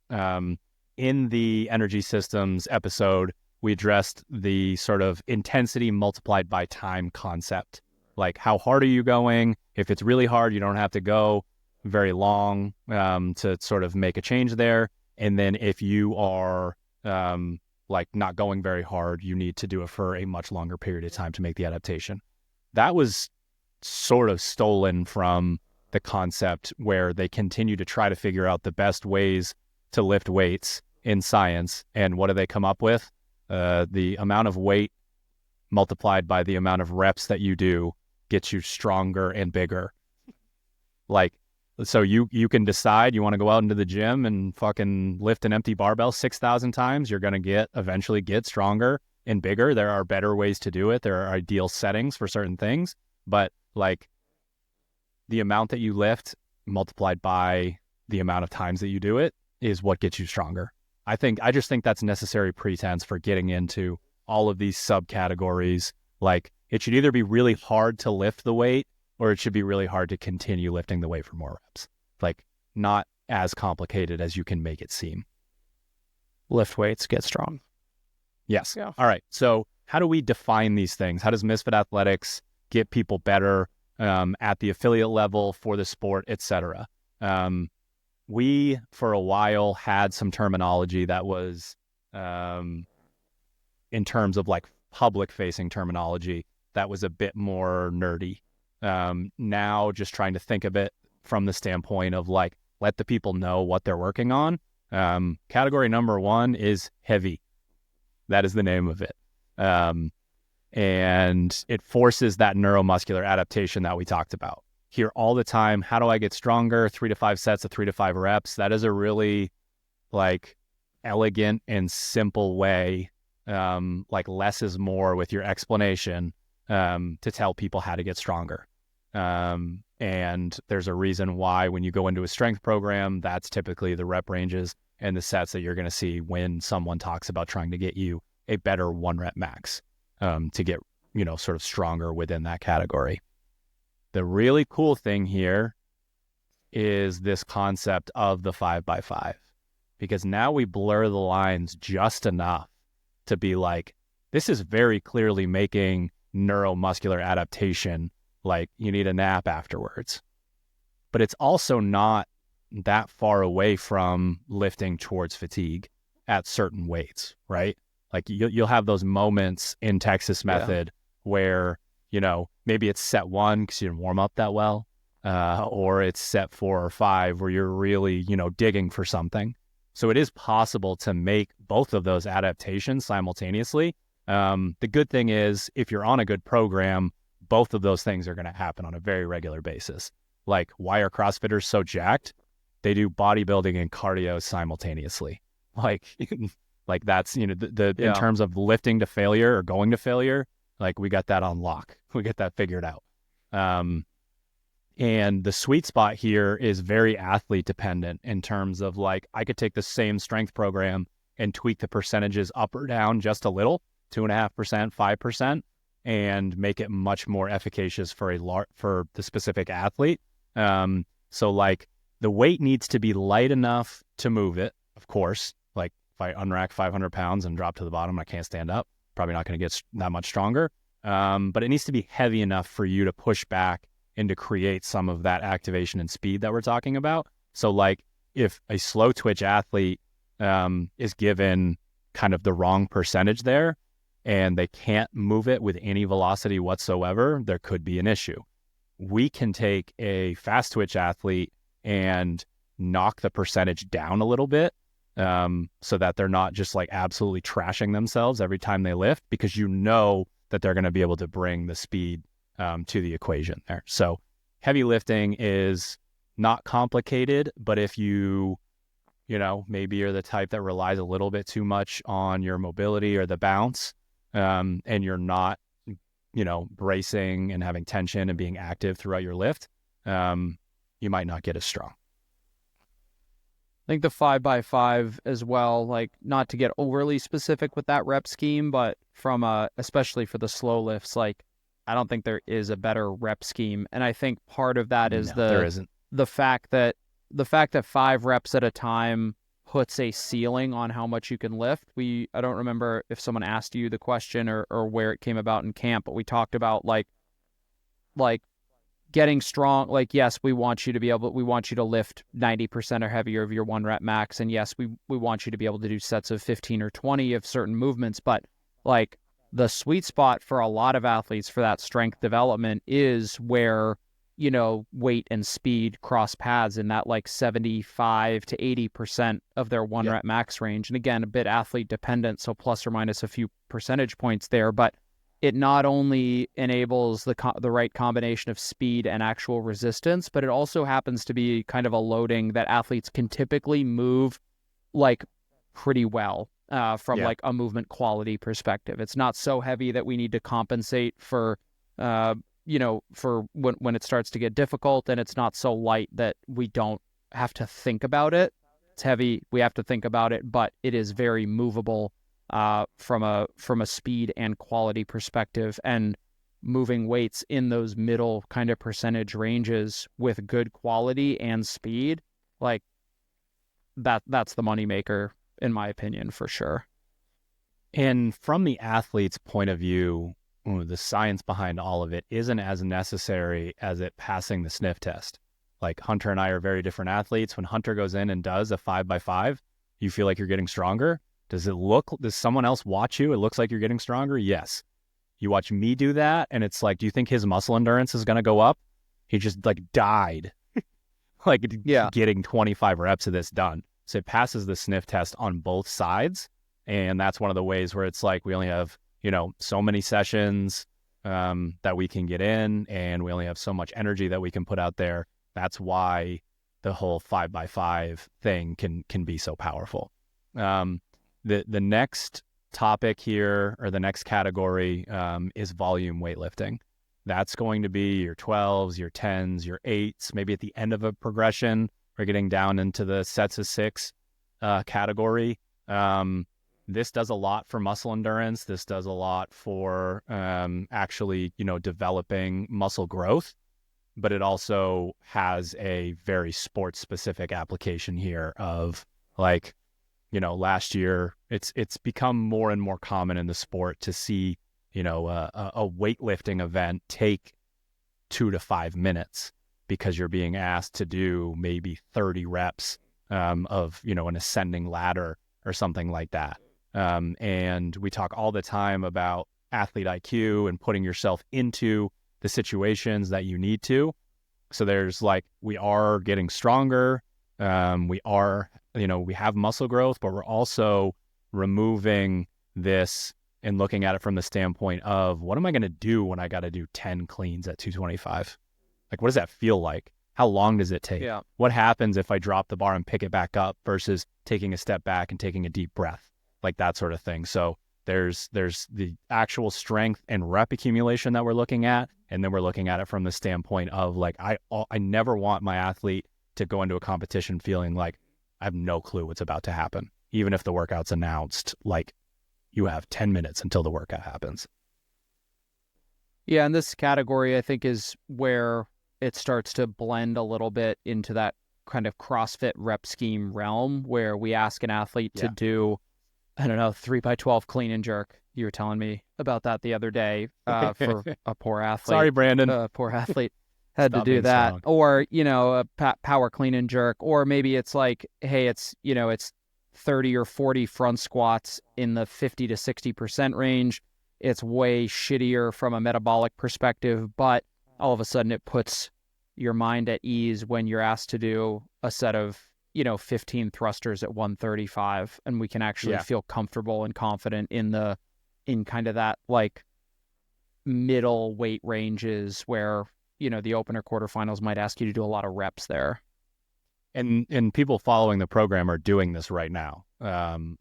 In the energy systems episode, we addressed the sort of intensity multiplied by time concept. Like, how hard are you going? If it's really hard, you don't have to go very long to sort of make a change there. And then if you are like not going very hard, you need to do it for a much longer period of time to make the adaptation. That was sort of stolen from the concept where they continue to try to figure out the best ways to lift weights in science. And what do they come up with? The amount of weight multiplied by the amount of reps that you do gets you stronger and bigger. Like, so you can decide you want to go out into the gym and fucking lift an empty barbell 6,000 times. You're going to eventually get stronger and bigger. There are better ways to do it. There are ideal settings for certain things, but like the amount that you lift multiplied by the amount of times that you do it is what gets you stronger. I just think that's necessary pretense for getting into all of these subcategories. Like, it should either be really hard to lift the weight, or it should be really hard to continue lifting the weight for more reps. Like, not as complicated as you can make it seem. Lift weights, get strong. Yes. Yeah. All right. So how do we define these things? How does Misfit Athletics get people better at the affiliate level for the sport, etc.? We, for a while, had some terminology that was, in terms of like public-facing terminology, that was a bit more nerdy. Now just trying to think of it from the standpoint of like, let the people know what they're working on. Category number 1 is heavy. That is the name of it. And it forces that neuromuscular adaptation that we talked about. Hear all the time, how do I get stronger? 3 to 5 sets of 3 to 5 reps. That is a really like elegant and simple way, like less is more with your explanation, to tell people how to get stronger. And there's a reason why when you go into a strength program, that's typically the rep ranges and the sets that you're going to see when someone talks about trying to get you a better 1 rep max, to get, you know, sort of stronger within that category. The really cool thing here is this concept of the 5x5, because now we blur the lines just enough to be like, this is very clearly making neuromuscular adaptation like you need a nap afterwards. But it's also not that far away from lifting towards fatigue at certain weights, right? Like you'll have those moments in Texas Method where, you know, maybe it's set 1 because you didn't warm up that well, or it's set 4 or 5 where you're really, you know, digging for something. So it is possible to make both of those adaptations simultaneously. The good thing is, if you're on a good program, both of those things are going to happen on a very regular basis. Like, why are CrossFitters so jacked? they do bodybuilding and cardio simultaneously. Like, like that's, you know, in terms of lifting to failure or going to failure, like we got that on lock. We get that figured out. And the sweet spot here is very athlete dependent in terms of like, I could take the same strength program and tweak the percentages up or down just a little, 2.5%, 5%, and make it much more efficacious for the specific athlete. So like the weight needs to be light enough to move it, of course. Like if I unrack 500 pounds and drop to the bottom, I can't stand up, probably not going to get that much stronger. But it needs to be heavy enough for you to push back and to create some of that activation and speed that we're talking about. So like if a slow twitch athlete is given kind of the wrong percentage there and they can't move it with any velocity whatsoever, there could be an issue. We can take a fast twitch athlete and knock the percentage down a little bit so that they're not just like absolutely trashing themselves every time they lift, because you know that they're going to be able to bring the speed to the equation there. So heavy lifting is not complicated, but if you know, maybe you're the type that relies a little bit too much on your mobility or the bounce, and you're not, you know, bracing and having tension and being active throughout your lift, you might not get as strong. I think the 5x5 as well, like not to get overly specific with that rep scheme, but from especially for the slow lifts, like I don't think there is a better rep scheme. And I think part of that is there isn't. the fact that 5 reps at a time puts a ceiling on how much you can lift. I don't remember if someone asked you the question or where it came about in camp, but we talked about like getting strong. Like, yes, we want you to lift 90% or heavier of your 1 rep max. And yes, we want you to be able to do sets of 15 or 20 of certain movements. But like the sweet spot for a lot of athletes for that strength development is where, you know, weight and speed cross paths in that like 75 to 80% of their 1 rep max range. And again, a bit athlete dependent, so plus or minus a few percentage points there, but it not only enables the right combination of speed and actual resistance, but it also happens to be kind of a loading that athletes can typically move like pretty well from like a movement quality perspective. It's not so heavy that we need to compensate for, you know, for when it starts to get difficult, and it's not so light that we don't have to think about it. It's heavy, we have to think about it, but it is very movable from a speed and quality perspective, and moving weights in those middle kind of percentage ranges with good quality and speed, like that's the moneymaker in my opinion, for sure. And from the athlete's point of view, the science behind all of it isn't as necessary as it passing the sniff test. Like Hunter and I are very different athletes. When Hunter goes in and does a 5x5, you feel like you're getting stronger. Does someone else watch you? It looks like you're getting stronger. Yes. You watch me do that, and it's like, do you think his muscle endurance is going to go up? He just like died, like getting 25 reps of this done. So it passes the sniff test on both sides. And that's one of the ways where it's like, we only have, you know, so many sessions that we can get in, and we only have so much energy that we can put out there. That's why the whole 5x5 thing can be so powerful. The next topic here, or the next category, is volume weightlifting. That's going to be your 12s, your 10s, your 8s, maybe at the end of a progression, we're getting down into the sets of 6 category. This does a lot for muscle endurance. This does a lot for actually, you know, developing muscle growth, but it also has a very sports specific application here of like, you know, last year it's become more and more common in the sport to see, you know, a weightlifting event take 2 to 5 minutes, because you're being asked to do maybe 30 reps of, you know, an ascending ladder or something like that. And we talk all the time about athlete IQ and putting yourself into the situations that you need to. So there's like, we are getting stronger. We are, you know, we have muscle growth, but we're also removing this and looking at it from the standpoint of, what am I going to do when I got to do 10 cleans at 225? Like, what does that feel like? How long does it take? Yeah. What happens if I drop the bar and pick it back up versus taking a step back and taking a deep breath, like that sort of thing. So there's the actual strength and rep accumulation that we're looking at, and then we're looking at it from the standpoint of like I never want my athlete to go into a competition feeling like I have no clue what's about to happen, even if the workout's announced. Like, you have 10 minutes until the workout happens. Yeah, and this category I think is where it starts to blend a little bit into that kind of CrossFit rep scheme realm, where we ask an athlete to do, I don't know, 3x12 clean and jerk. You were telling me about that the other day for a poor athlete. Sorry, Brandon. Poor athlete had Stop to do being that. strong. Or, a power clean and jerk. Or maybe it's like, hey, it's 30 or 40 front squats in the 50 to 60% range. It's way shittier from a metabolic perspective, but all of a sudden it puts your mind at ease when you're asked to do a set of 15 thrusters at 135, and we can actually feel comfortable and confident in kind of that like middle weight ranges where the opener quarterfinals might ask you to do a lot of reps there. And people following the program are doing this right now.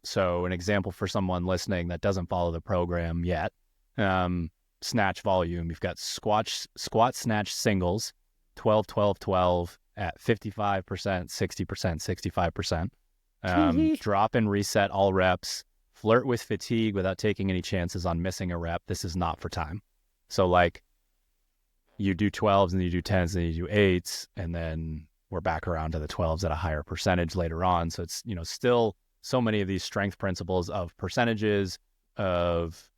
So an example for someone listening that doesn't follow the program yet, snatch volume. You've got squat snatch singles, 12, 12, 12 at 55%, 60%, 65%. Drop and reset all reps. Flirt with fatigue without taking any chances on missing a rep. This is not for time. So like you do 12s and you do 10s and you do 8s, and then we're back around to the 12s at a higher percentage later on. So it's, still so many of these strength principles of percentages of,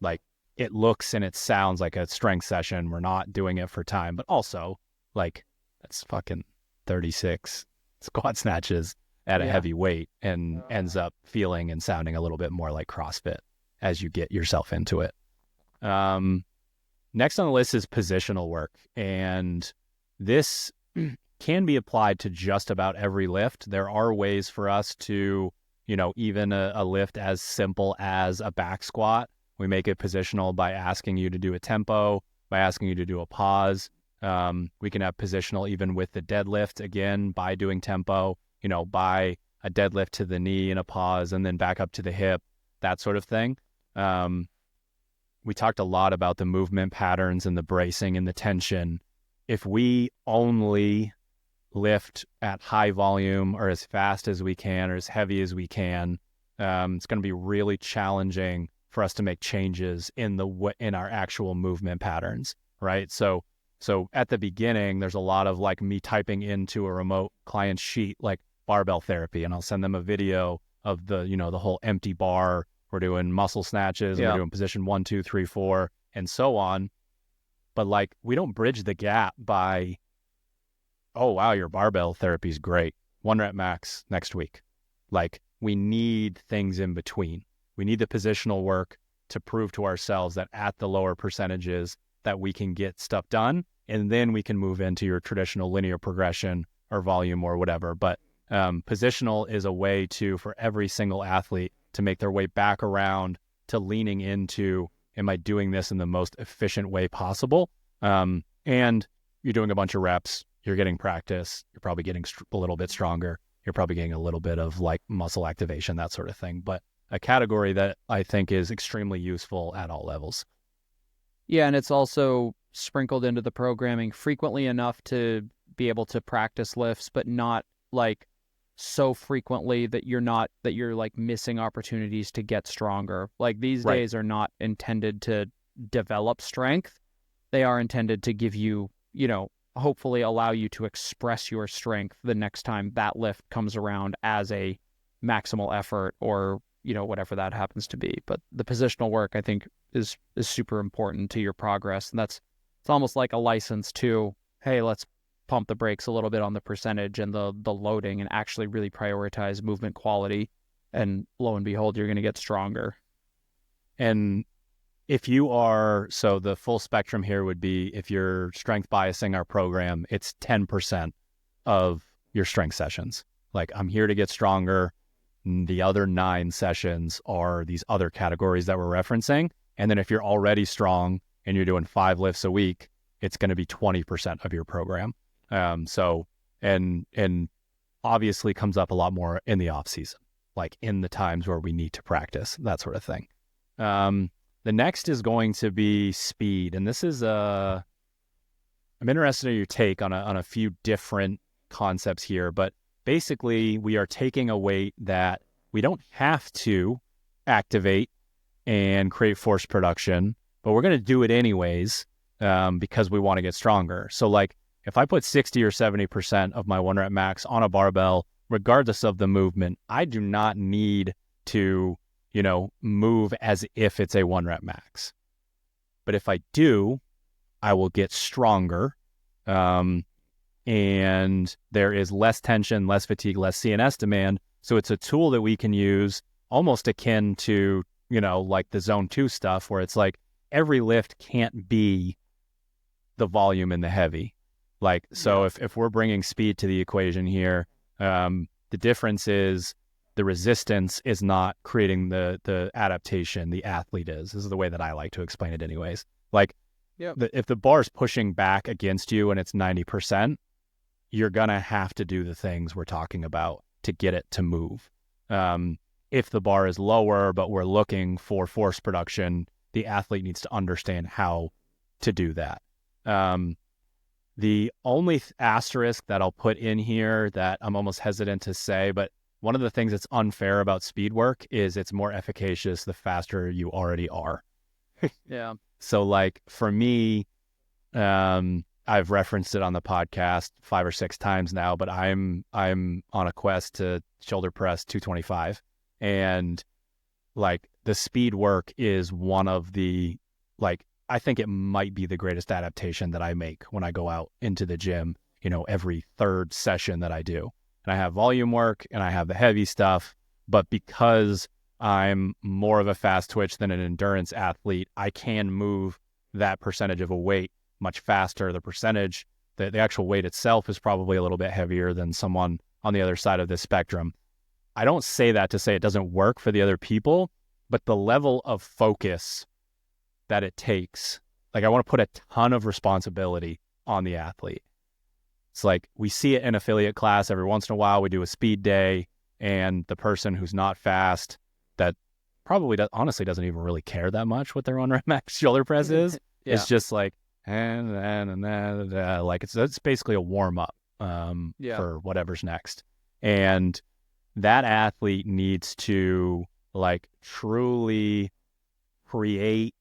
like it looks and it sounds like a strength session. We're not doing it for time, but also like that's fucking 36 squat snatches at a heavy weight and ends up feeling and sounding a little bit more like CrossFit as you get yourself into it. Next on the list is positional work, and this can be applied to just about every lift. There are ways for us to, even a lift as simple as a back squat, we make it positional by asking you to do a tempo, by asking you to do a pause. We can have positional even with the deadlift, again, by doing tempo, by a deadlift to the knee and a pause and then back up to the hip, that sort of thing. We talked a lot about the movement patterns and the bracing and the tension. If we only lift at high volume or as fast as we can or as heavy as we can, it's going to be really challenging for us to make changes in our actual movement patterns, right? So at the beginning, there's a lot of like me typing into a remote client sheet, like barbell therapy, and I'll send them a video of the whole empty bar. We're doing muscle snatches, and we're doing position 1, 2, 3, 4, and so on. But like, we don't bridge the gap by, oh, wow, your barbell therapy is great. 1 rep max next week. Like, we need things in between. We need the positional work to prove to ourselves that at the lower percentages that we can get stuff done. And then we can move into your traditional linear progression or volume or whatever. But positional is a way for every single athlete to make their way back around to leaning into, am I doing this in the most efficient way possible? And you're doing a bunch of reps, you're getting practice, you're probably getting a little bit stronger, you're probably getting a little bit of like muscle activation, that sort of thing. But a category that I think is extremely useful at all levels. Yeah, and it's also sprinkled into the programming frequently enough to be able to practice lifts, but not like so frequently that you're like missing opportunities to get stronger. Like these days are not intended to develop strength. They are intended to give you, hopefully allow you to express your strength the next time that lift comes around as a maximal effort or, whatever that happens to be. But the positional work, I think, is super important to your progress. And it's almost like a license to, hey, let's pump the brakes a little bit on the percentage and the loading and actually really prioritize movement quality. And lo and behold, you're going to get stronger. And if you are, so the full spectrum here would be, if you're strength biasing our program, it's 10% of your strength sessions. Like, I'm here to get stronger. The other 9 sessions are these other categories that we're referencing. And then if you're already strong and you're doing 5 lifts a week it's going to be 20% of your program. So, and obviously comes up a lot more in the off season, like in the times where we need to practice, that sort of thing. The next is going to be speed. And this is, I'm interested in your take on a few different concepts here, but basically we are taking a weight that we don't have to activate and create force production, but we're going to do it anyways, because we want to get stronger. So like if I put 60 or 70% of my 1 rep max on a barbell, regardless of the movement, I do not need to, move as if it's a 1 rep max. But if I do, I will get stronger. And there is less tension, less fatigue, less CNS demand. So it's a tool that we can use almost akin to, like the zone 2 stuff where it's like every lift can't be the volume in the heavy. Like, so if we're bringing speed to the equation here, the difference is the resistance is not creating the adaptation, the athlete is. This is the way that I like to explain it anyways. Like, if the bar is pushing back against you and it's 90%, you're going to have to do the things we're talking about to get it to move. If the bar is lower, but we're looking for force production, the athlete needs to understand how to do that. The only asterisk that I'll put in here that I'm almost hesitant to say, but one of the things that's unfair about speed work is it's more efficacious the faster you already are. Yeah. So like for me, I've referenced it on the podcast 5 or 6 times now, but I'm on a quest to shoulder press 225, and like the speed work is one of the, like, I think it might be the greatest adaptation that I make when I go out into the gym, every third session that I do. And I have volume work and I have the heavy stuff, but because I'm more of a fast twitch than an endurance athlete, I can move that percentage of a weight much faster. The percentage, the actual weight itself is probably a little bit heavier than someone on the other side of this spectrum. I don't say that to say it doesn't work for the other people, but the level of focus that it takes, like I want to put a ton of responsibility on the athlete. It's like we see it in affiliate class every once in a while. We do a speed day and the person who's not fast, that probably honestly doesn't even really care that much what their 1 rep max shoulder press is. It's just like, like it's basically a warm up for whatever's next. And that athlete needs to like truly create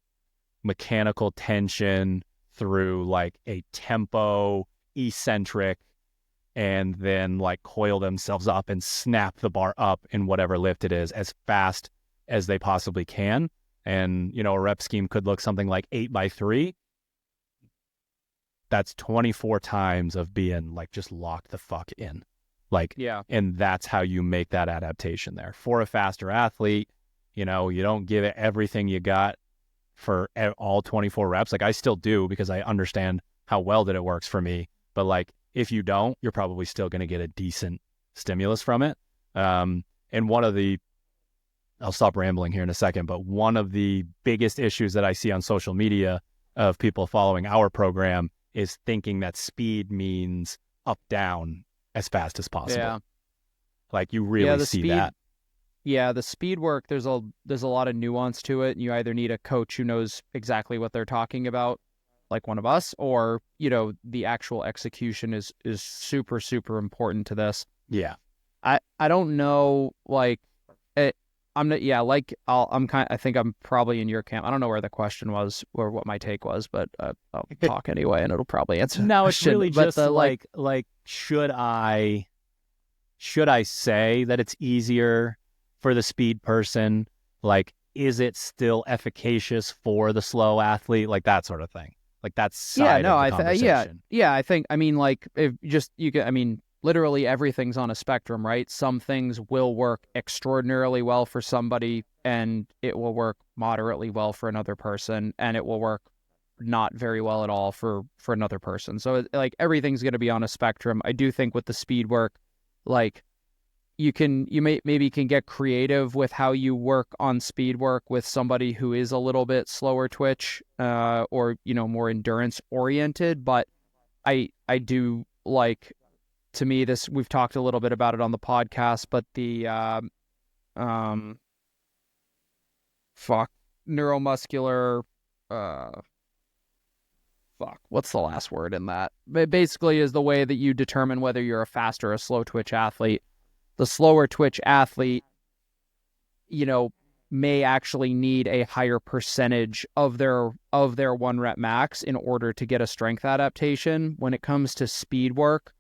mechanical tension through like a tempo eccentric, and then like coil themselves up and snap the bar up in whatever lift it is as fast as they possibly can. And, a rep scheme could look something like 8x3. That's 24 times of being like just locked the fuck in. Like, and that's how you make that adaptation there. For a faster athlete, you don't give it everything you got for all 24 reps. Like I still do because I understand how well that it works for me. But like, if you don't, you're probably still going to get a decent stimulus from it. And I'll stop rambling here in a second, but one of the biggest issues that I see on social media of people following our program is thinking that speed means up, down as fast as possible. Yeah. Like you really see that. Yeah, the speed work, there's a lot of nuance to it. You either need a coach who knows exactly what they're talking about, like one of us, or, the actual execution is super, super important to this. Yeah. I don't know, like, I'm not, I think I'm probably in your camp. I don't know where the question was or what my take was, but I'll talk anyway and it'll probably answer. No, it's really just like, should I say that it's easier for the speed person? Like, is it still efficacious for the slow athlete? Like that sort of thing. Like that's side of the conversation. I think, like if literally everything's on a spectrum, right? Some things will work extraordinarily well for somebody and it will work moderately well for another person, and it will work not very well at all for another person. So like everything's going to be on a spectrum. I do think with the speed work, like, maybe can get creative with how you work on speed work with somebody who is a little bit slower twitch, or, more endurance oriented. But I do like, to me, this, we've talked a little bit about it on the podcast, but the neuromuscular, what's the last word in that? It basically is the way that you determine whether you're a fast or a slow twitch athlete. The slower twitch athlete, may actually need a higher percentage of their 1 rep max in order to get a strength adaptation. When it comes to speed work,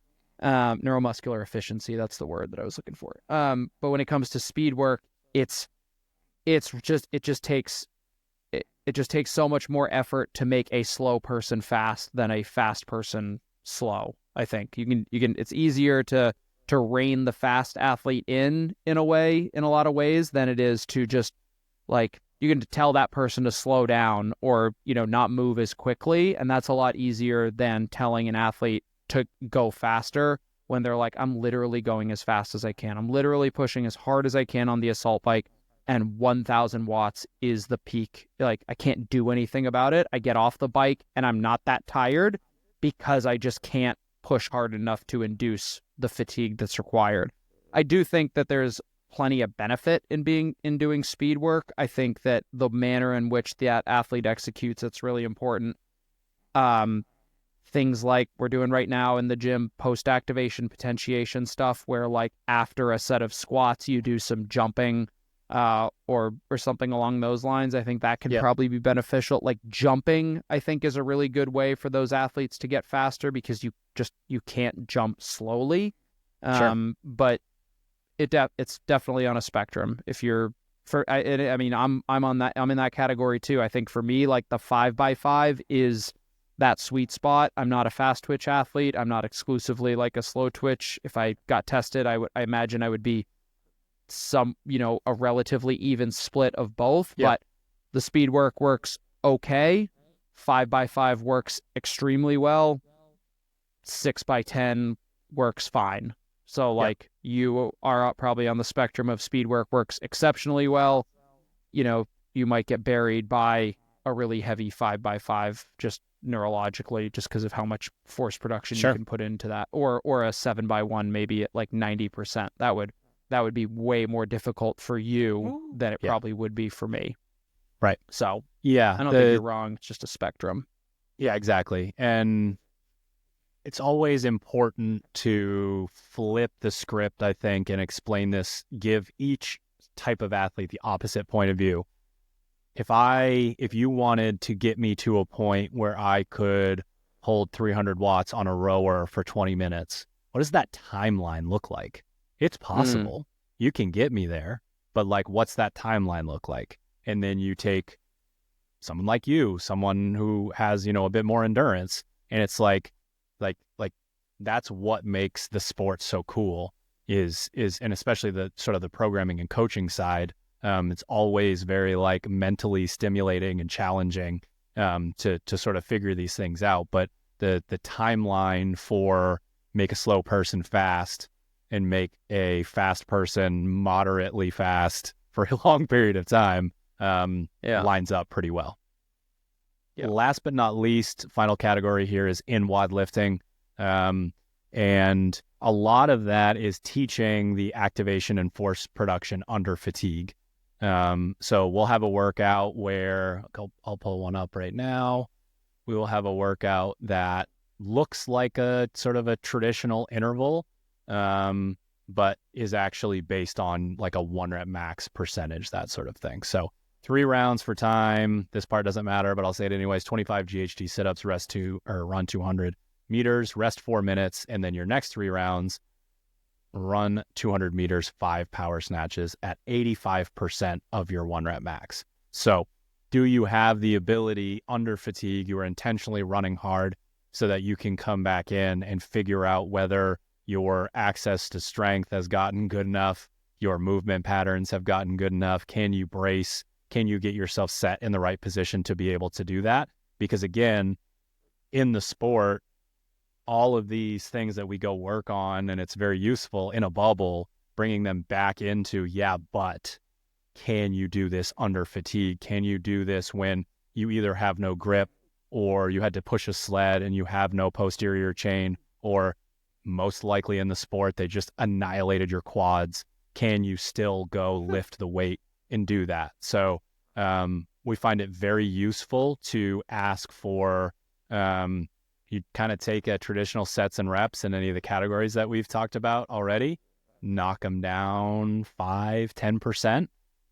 neuromuscular efficiency, that's the word that I was looking for. But when it comes to speed work, it just takes so much more effort to make a slow person fast than a fast person slow. I think you can it's easier to rein the fast athlete in a lot of ways than it is to just, like, you can tell that person to slow down or, not move as quickly. And that's a lot easier than telling an athlete to go faster when they're like, I'm literally going as fast as I can. I'm literally pushing as hard as I can on the assault bike, and 1,000 watts is the peak. Like, I can't do anything about it. I get off the bike and I'm not that tired because I just can't push hard enough to induce the fatigue that's required. I do think that there's plenty of benefit in doing speed work. I think that the manner in which that athlete executes, it's really important. Things like we're doing right now in the gym, post-activation potentiation stuff, where, like, after a set of squats, you do some jumping, or something along those lines. I think that can probably be beneficial. Like, jumping, I think, is a really good way for those athletes to get faster, because you can't jump slowly. But it's definitely on a spectrum. If you're I'm in that category too. I think for me, like, the 5x5 is that sweet spot. I'm not a fast twitch athlete. I'm not exclusively like a slow twitch. If I got tested, I imagine I would be a relatively even split of both. But the speed work works okay. 5x5 works extremely well. 6x10 works fine. So, like, you are probably on the spectrum of speed work works exceptionally well. You might get buried by a really heavy 5x5 just neurologically, just because of how much force production you can put into that, or a 7x1 maybe at like 90%. That would be way more difficult for you than it probably would be for me. Right. So yeah, I don't think you're wrong. It's just a spectrum. Yeah, exactly. And it's always important to flip the script, I think, and explain this, give each type of athlete the opposite point of view. If you wanted to get me to a point where I could hold 300 watts on a rower for 20 minutes, what does that timeline look like? It's possible. You can get me there, but, like, what's that timeline look like? And then you take someone like you, someone who has, a bit more endurance, and it's like that's what makes the sport so cool is and especially the sort of the programming and coaching side. It's always very, like, mentally stimulating and challenging to sort of figure these things out. But the timeline for make a slow person fast and make a fast person moderately fast for a long period of time lines up pretty well. Last but not least, final category here is in-WOD lifting. And a lot of that is teaching the activation and force production under fatigue. So we'll have a workout where I'll pull one up right now. We will have a workout that looks like a sort of a traditional interval, but is actually based on like a 1 rep max percentage, that sort of thing. So 3 rounds for time. This part doesn't matter, but I'll say it anyways. 25 GHD sit-ups, run 200 meters, rest 4 minutes, and then your next 3 rounds, run 200 meters, 5 power snatches at 85% of your 1 rep max. So do you have the ability under fatigue, you are intentionally running hard so that you can come back in and figure out whether your access to strength has gotten good enough, your movement patterns have gotten good enough, can you brace, can you get yourself set in the right position to be able to do that? Because again, in the sport, all of these things that we go work on, and it's very useful in a bubble, bringing them back into, but can you do this under fatigue? Can you do this when you either have no grip or you had to push a sled and you have no posterior chain, or most likely in the sport, they just annihilated your quads. Can you still go lift the weight and do that? So we find it very useful to ask for, you kind of take a traditional sets and reps in any of the categories that we've talked about already, knock them down 5-10%,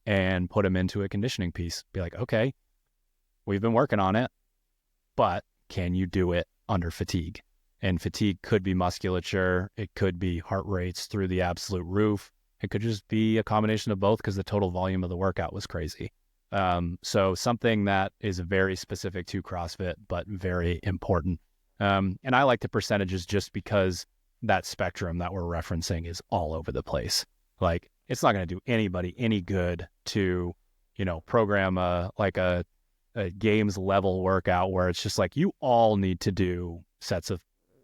and put them into a conditioning piece. Be like, okay, we've been working on it, but can you do it under fatigue? And fatigue could be musculature. It could be heart rates through the absolute roof. It could just be a combination of both because the total volume of the workout was crazy. So something that is very specific to CrossFit, but very important. And I like the percentages just because that spectrum that we're referencing is all over the place. Like, it's not going to do anybody any good to, program a games level workout where it's just like, you all need to do sets of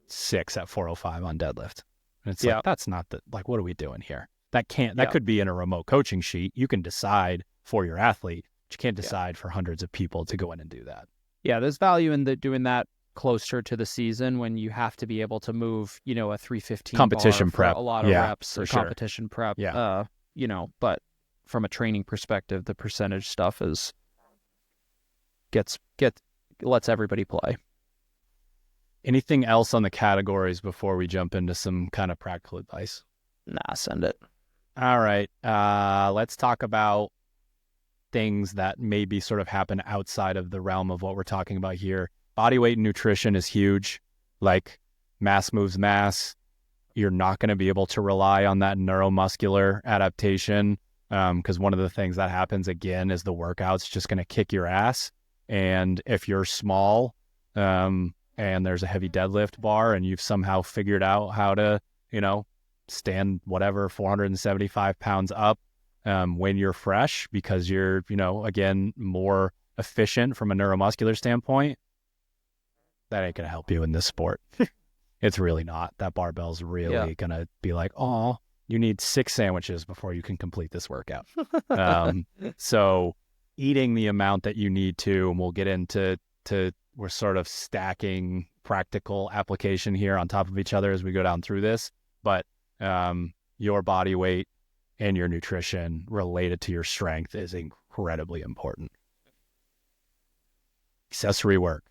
6 at 405 on deadlift. And it's like, that's not what are we doing here? That could be in a remote coaching sheet. You can decide for your athlete, but you can't decide for hundreds of people to go in and do that. Yeah, there's value in doing that closer to the season when you have to be able to move, a 315 competition bar for prep, a lot of reps, or sure. competition prep. But from a training perspective, the percentage stuff lets everybody play. Anything else on the categories before we jump into some kind of practical advice? Nah, send it. All right. Let's talk about things that maybe sort of happen outside of the realm of what we're talking about here. Body weight and nutrition is huge. Like, mass moves mass. You're not going to be able to rely on that neuromuscular adaptation because one of the things that happens again is the workout's just going to kick your ass. And if you're small and there's a heavy deadlift bar and you've somehow figured out how to, stand 475 pounds up when you're fresh because you're, again, more efficient from a neuromuscular standpoint, that ain't going to help you in this sport. It's really not. That barbell's really going to be like, oh, you need 6 sandwiches before you can complete this workout. So eating the amount that you need to, and we'll get into, we're sort of stacking practical application here on top of each other as we go down through this. But your body weight and your nutrition related to your strength is incredibly important. Accessory work.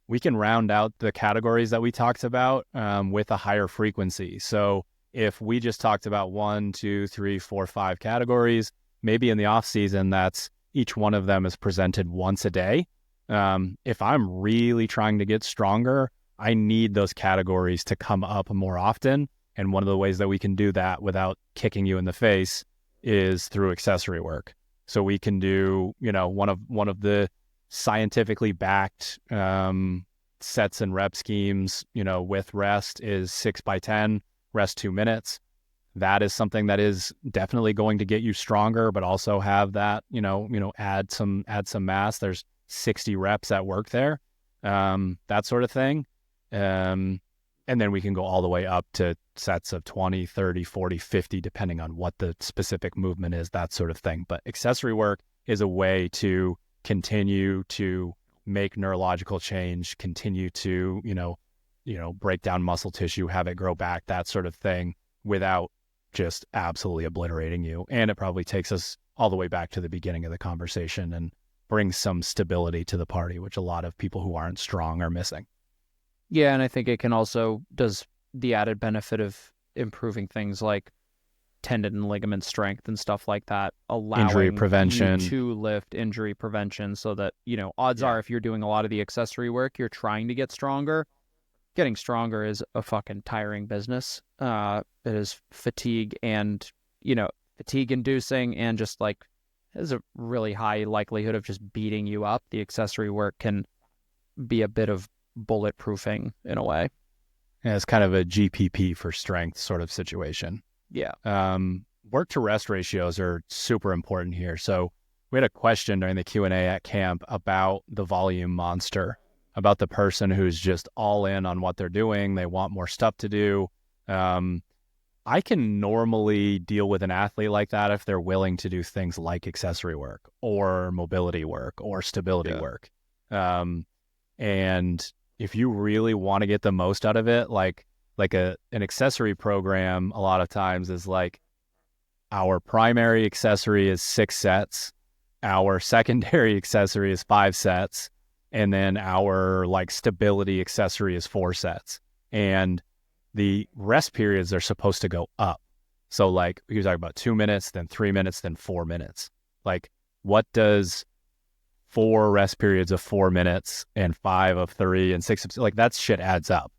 We can round out the categories that we talked about with a higher frequency. So if we just talked about 1, 2, 3, 4, 5 categories, maybe in the off season, that's each one of them is presented once a day. If I'm really trying to get stronger, I need those categories to come up more often. And one of the ways that we can do that without kicking you in the face is through accessory work. So we can do, one of the scientifically backed sets and rep schemes, with rest is 6x10, rest 2 minutes. That is something that is definitely going to get you stronger, but also have that, add some mass. There's 60 reps at work there, that sort of thing. And then we can go all the way up to sets of 20, 30, 40, 50, depending on what the specific movement is, that sort of thing. But accessory work is a way to continue to make neurological change, continue to, break down muscle tissue, have it grow back, that sort of thing, without just absolutely obliterating you. And it probably takes us all the way back to the beginning of the conversation and brings some stability to the party, which a lot of people who aren't strong are missing. Yeah, and I think it can also does the added benefit of improving things like tendon and ligament strength and stuff like that, allowing injury prevention you to lift, injury prevention, so that, odds are if you're doing a lot of the accessory work, you're trying to get stronger. Getting stronger is a fucking tiring business. It is fatigue and, fatigue inducing, and just like there's a really high likelihood of just beating you up. The accessory work can be a bit of bulletproofing in a way. Yeah, it's kind of a GPP for strength sort of situation. Yeah. Work to rest ratios are super important here. So we had a question during the Q&A at camp about the volume monster, about the person who's just all in on what they're doing. They want more stuff to do. I can normally deal with an athlete like that if they're willing to do things like accessory work or mobility work or stability work. And if you really want to get the most out of it, like an accessory program, a lot of times is like our primary accessory is 6 sets, our secondary accessory is 5 sets, and then our like stability accessory is 4 sets. And the rest periods are supposed to go up. So like you're talking about 2 minutes, then 3 minutes, then 4 minutes. Like what does 4 rest periods of 4 minutes and 5 of 3 and 6 of, like that shit adds up.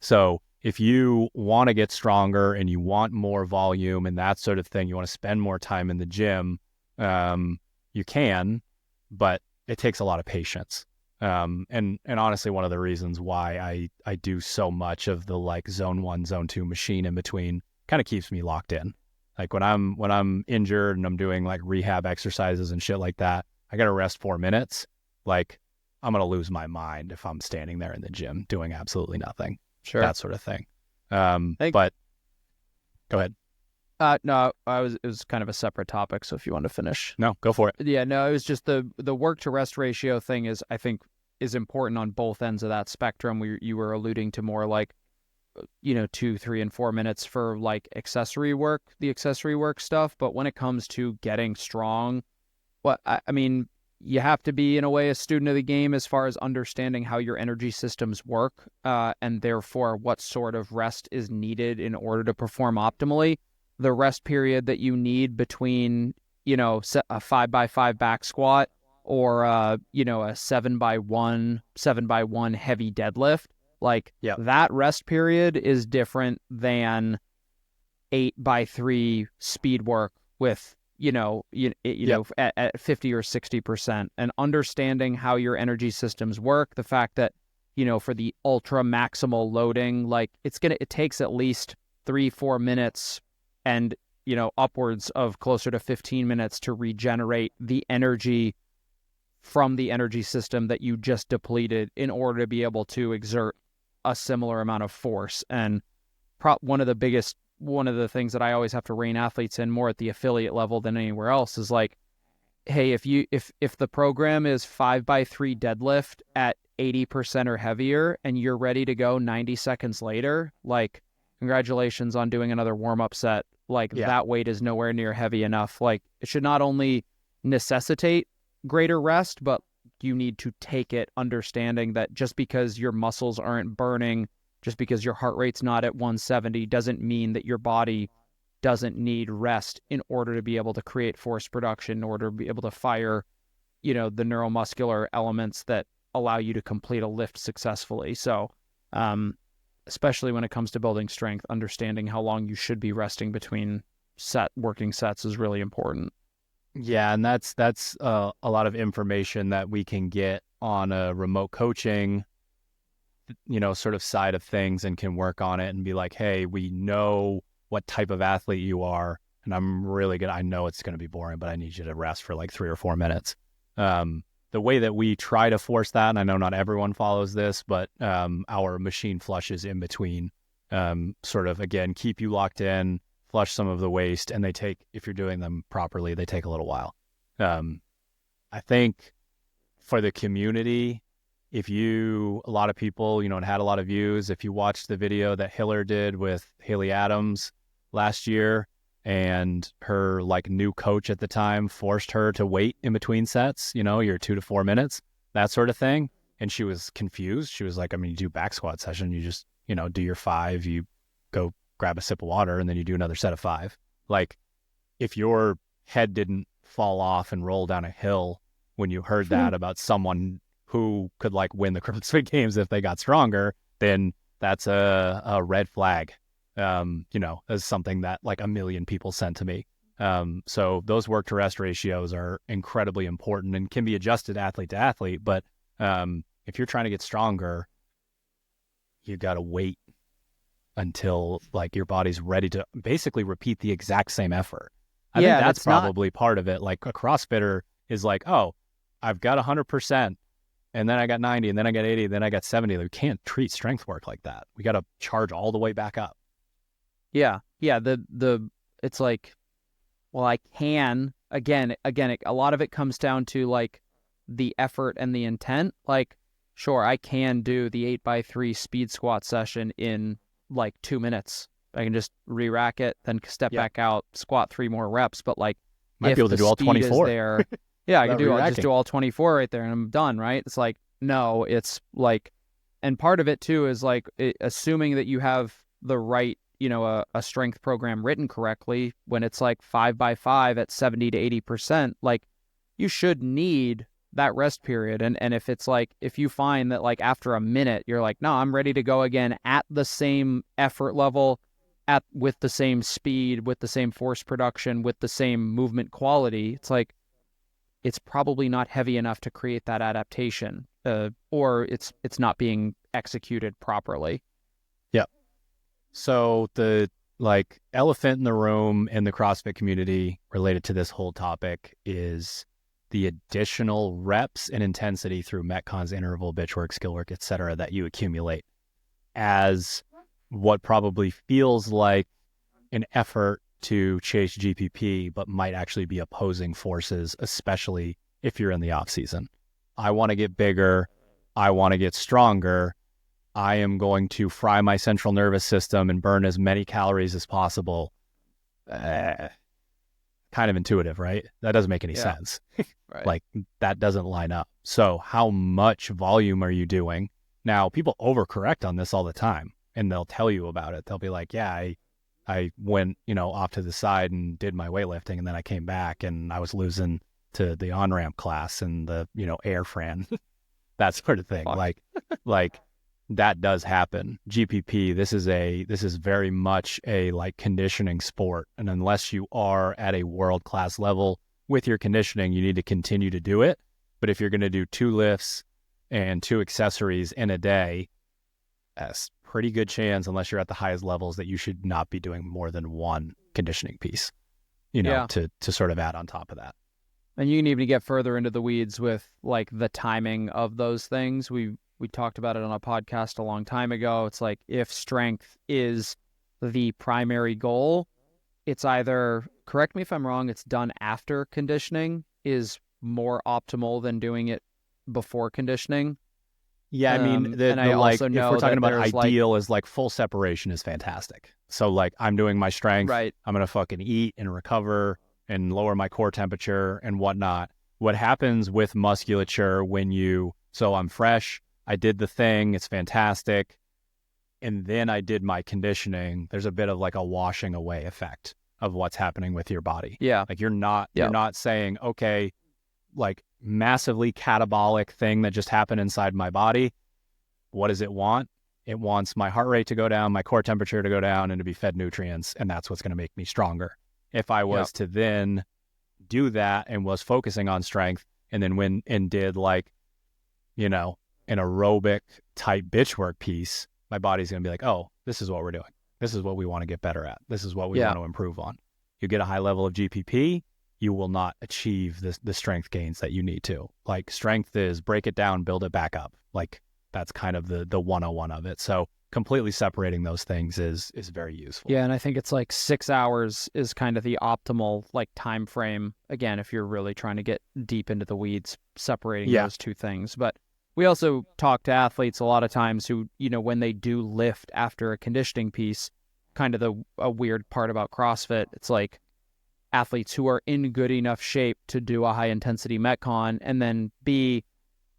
So if you want to get stronger and you want more volume and that sort of thing, you want to spend more time in the gym, you can, but it takes a lot of patience. And honestly, one of the reasons why I do so much of the like zone 1, zone 2 machine in between kind of keeps me locked in. Like when I'm injured and I'm doing like rehab exercises and shit like that, I got to rest 4 minutes. Like I'm going to lose my mind if I'm standing there in the gym doing absolutely nothing. Sure. That sort of thing. But go ahead. No, it was kind of a separate topic. So if you want to finish. No, go for it. Yeah, no, it was just the work to rest ratio thing I think is important on both ends of that spectrum. You were alluding to more like, 2, 3, and 4 minutes for like accessory work, the accessory work stuff. But when it comes to getting strong, I mean, you have to be in a way a student of the game as far as understanding how your energy systems work, and therefore what sort of rest is needed in order to perform optimally. The rest period that you need between, a 5x5 back squat or, a 7x1 heavy deadlift, that rest period is different than 8x3 speed work with, at 50 or 60%, and understanding how your energy systems work. The fact that, for the ultra maximal loading, like it takes at least 3-4 minutes and, upwards of closer to 15 minutes to regenerate the energy from the energy system that you just depleted in order to be able to exert a similar amount of force. And one of the things that I always have to rein athletes in more at the affiliate level than anywhere else is like, hey, if the program is 5x3 deadlift at 80% or heavier and you're ready to go 90 seconds later, like congratulations on doing another warm-up set. Like that weight is nowhere near heavy enough. Like it should not only necessitate greater rest, but you need to take it understanding that just because your muscles aren't burning, just because your heart rate's not at 170 doesn't mean that your body doesn't need rest in order to be able to create force production, in order to be able to fire, the neuromuscular elements that allow you to complete a lift successfully. So, especially when it comes to building strength, understanding how long you should be resting between working sets is really important. Yeah, and that's a lot of information that we can get on a remote coaching, sort of side of things, and can work on it and be like, hey, we know what type of athlete you are, and I know it's going to be boring, but I need you to rest for like 3 or 4 minutes. The way that we try to force that, and I know not everyone follows this, but our machine flushes in between, sort of, again, keep you locked in, flush some of the waste, and if you're doing them properly, they take a little while. I think for the community, a lot of people, it had a lot of views. If you watched the video that Hiller did with Haley Adams last year, and her like new coach at the time forced her to wait in between sets, your 2 to 4 minutes, that sort of thing. And she was confused. She was like, you do back squat session, you just, do your 5, you go grab a sip of water, and then you do another set of 5. Like if your head didn't fall off and roll down a hill when you heard that about someone who could like win the CrossFit Games if they got stronger, then that's a red flag. As something that like 1 million people sent to me. So those work to rest ratios are incredibly important and can be adjusted athlete to athlete. But if you're trying to get stronger, you got to wait until like your body's ready to basically repeat the exact same effort. I think that's probably part of it. Like a CrossFitter is like, oh, I've got 100%. And then I got 90, and then I got 80, and then I got 70. We can't treat strength work like that. We got to charge all the way back up. Yeah. yeah, it's like, well, I can, again, a lot of it comes down to like the effort and the intent. Like, sure, I can do the 8x3 speed squat session in like 2 minutes. I can just re-rack it, then step back out, squat 3 more reps. But like, Might if be able to the do all speed 24. is there, yeah, I can Without I'll just re-racking. do all 24 right there and I'm done, right? It's like, no, it's like, and part of it too is like assuming that you have the right, a strength program written correctly. When it's like 5x5 at 70 to 80%, like you should need that rest period. And if it's like, if you find that like after a minute, you're like, no, I'm ready to go again at the same effort level, with the same speed, with the same force production, with the same movement quality, it's like, it's probably not heavy enough to create that adaptation, or it's not being executed properly. Yeah. So the like elephant in the room in the CrossFit community related to this whole topic is the additional reps and intensity through Metcons, interval, bitch work, skill work, etc., that you accumulate as what probably feels like an effort to chase GPP, but might actually be opposing forces, especially if you're in the off season. I want to get bigger. I want to get stronger. I am going to fry my central nervous system and burn as many calories as possible. Kind of intuitive, right? That doesn't make any sense. Right. Like, that doesn't line up. So how much volume are you doing? Now, people overcorrect on this all the time, and they'll tell you about it. They'll be like, yeah, I went, off to the side and did my weightlifting, and then I came back and I was losing to the on-ramp class and the, air fran, that sort of thing. Fuck. Like that does happen. GPP, this is very much a like conditioning sport. And unless you are at a world-class level with your conditioning, you need to continue to do it. But if you're going to do 2 lifts and 2 accessories in a day, that's pretty good chance, unless you're at the highest levels, that you should not be doing more than 1 conditioning piece, to sort of add on top of that. And you can even get further into the weeds with like the timing of those things. We talked about it on a podcast a long time ago. It's like, if strength is the primary goal, it's either, correct me if I'm wrong, it's done after conditioning is more optimal than doing it before conditioning. Yeah, I mean, and I also know if we're talking that about there's, ideal, is like full separation is fantastic. So like, I'm doing my strength, right. I'm going to fucking eat and recover and lower my core temperature and whatnot. What happens with musculature so I'm fresh, I did the thing, it's fantastic, and then I did my conditioning, there's a bit of like a washing away effect of what's happening with your body. Yeah. Like you're not saying, okay, like massively catabolic thing that just happened inside my body. What does it want? It wants my heart rate to go down, my core temperature to go down, and to be fed nutrients, and that's what's going to make me stronger. If I was to then do that and was focusing on strength, and then went and did like, an aerobic type bitch work piece, my body's going to be like, oh, this is what we're doing. This is what we want to get better at. This is what we want to improve on. You get a high level of GPP, you will not achieve the strength gains that you need to. Like, strength is break it down, build it back up. Like, that's kind of the 101 of it. So completely separating those things is very useful. Yeah, and I think it's like 6 hours is kind of the optimal like time frame. Again, if you're really trying to get deep into the weeds, separating those two things. But we also talk to athletes a lot of times who, when they do lift after a conditioning piece, kind of a weird part about CrossFit, it's like athletes who are in good enough shape to do a high intensity Metcon and then be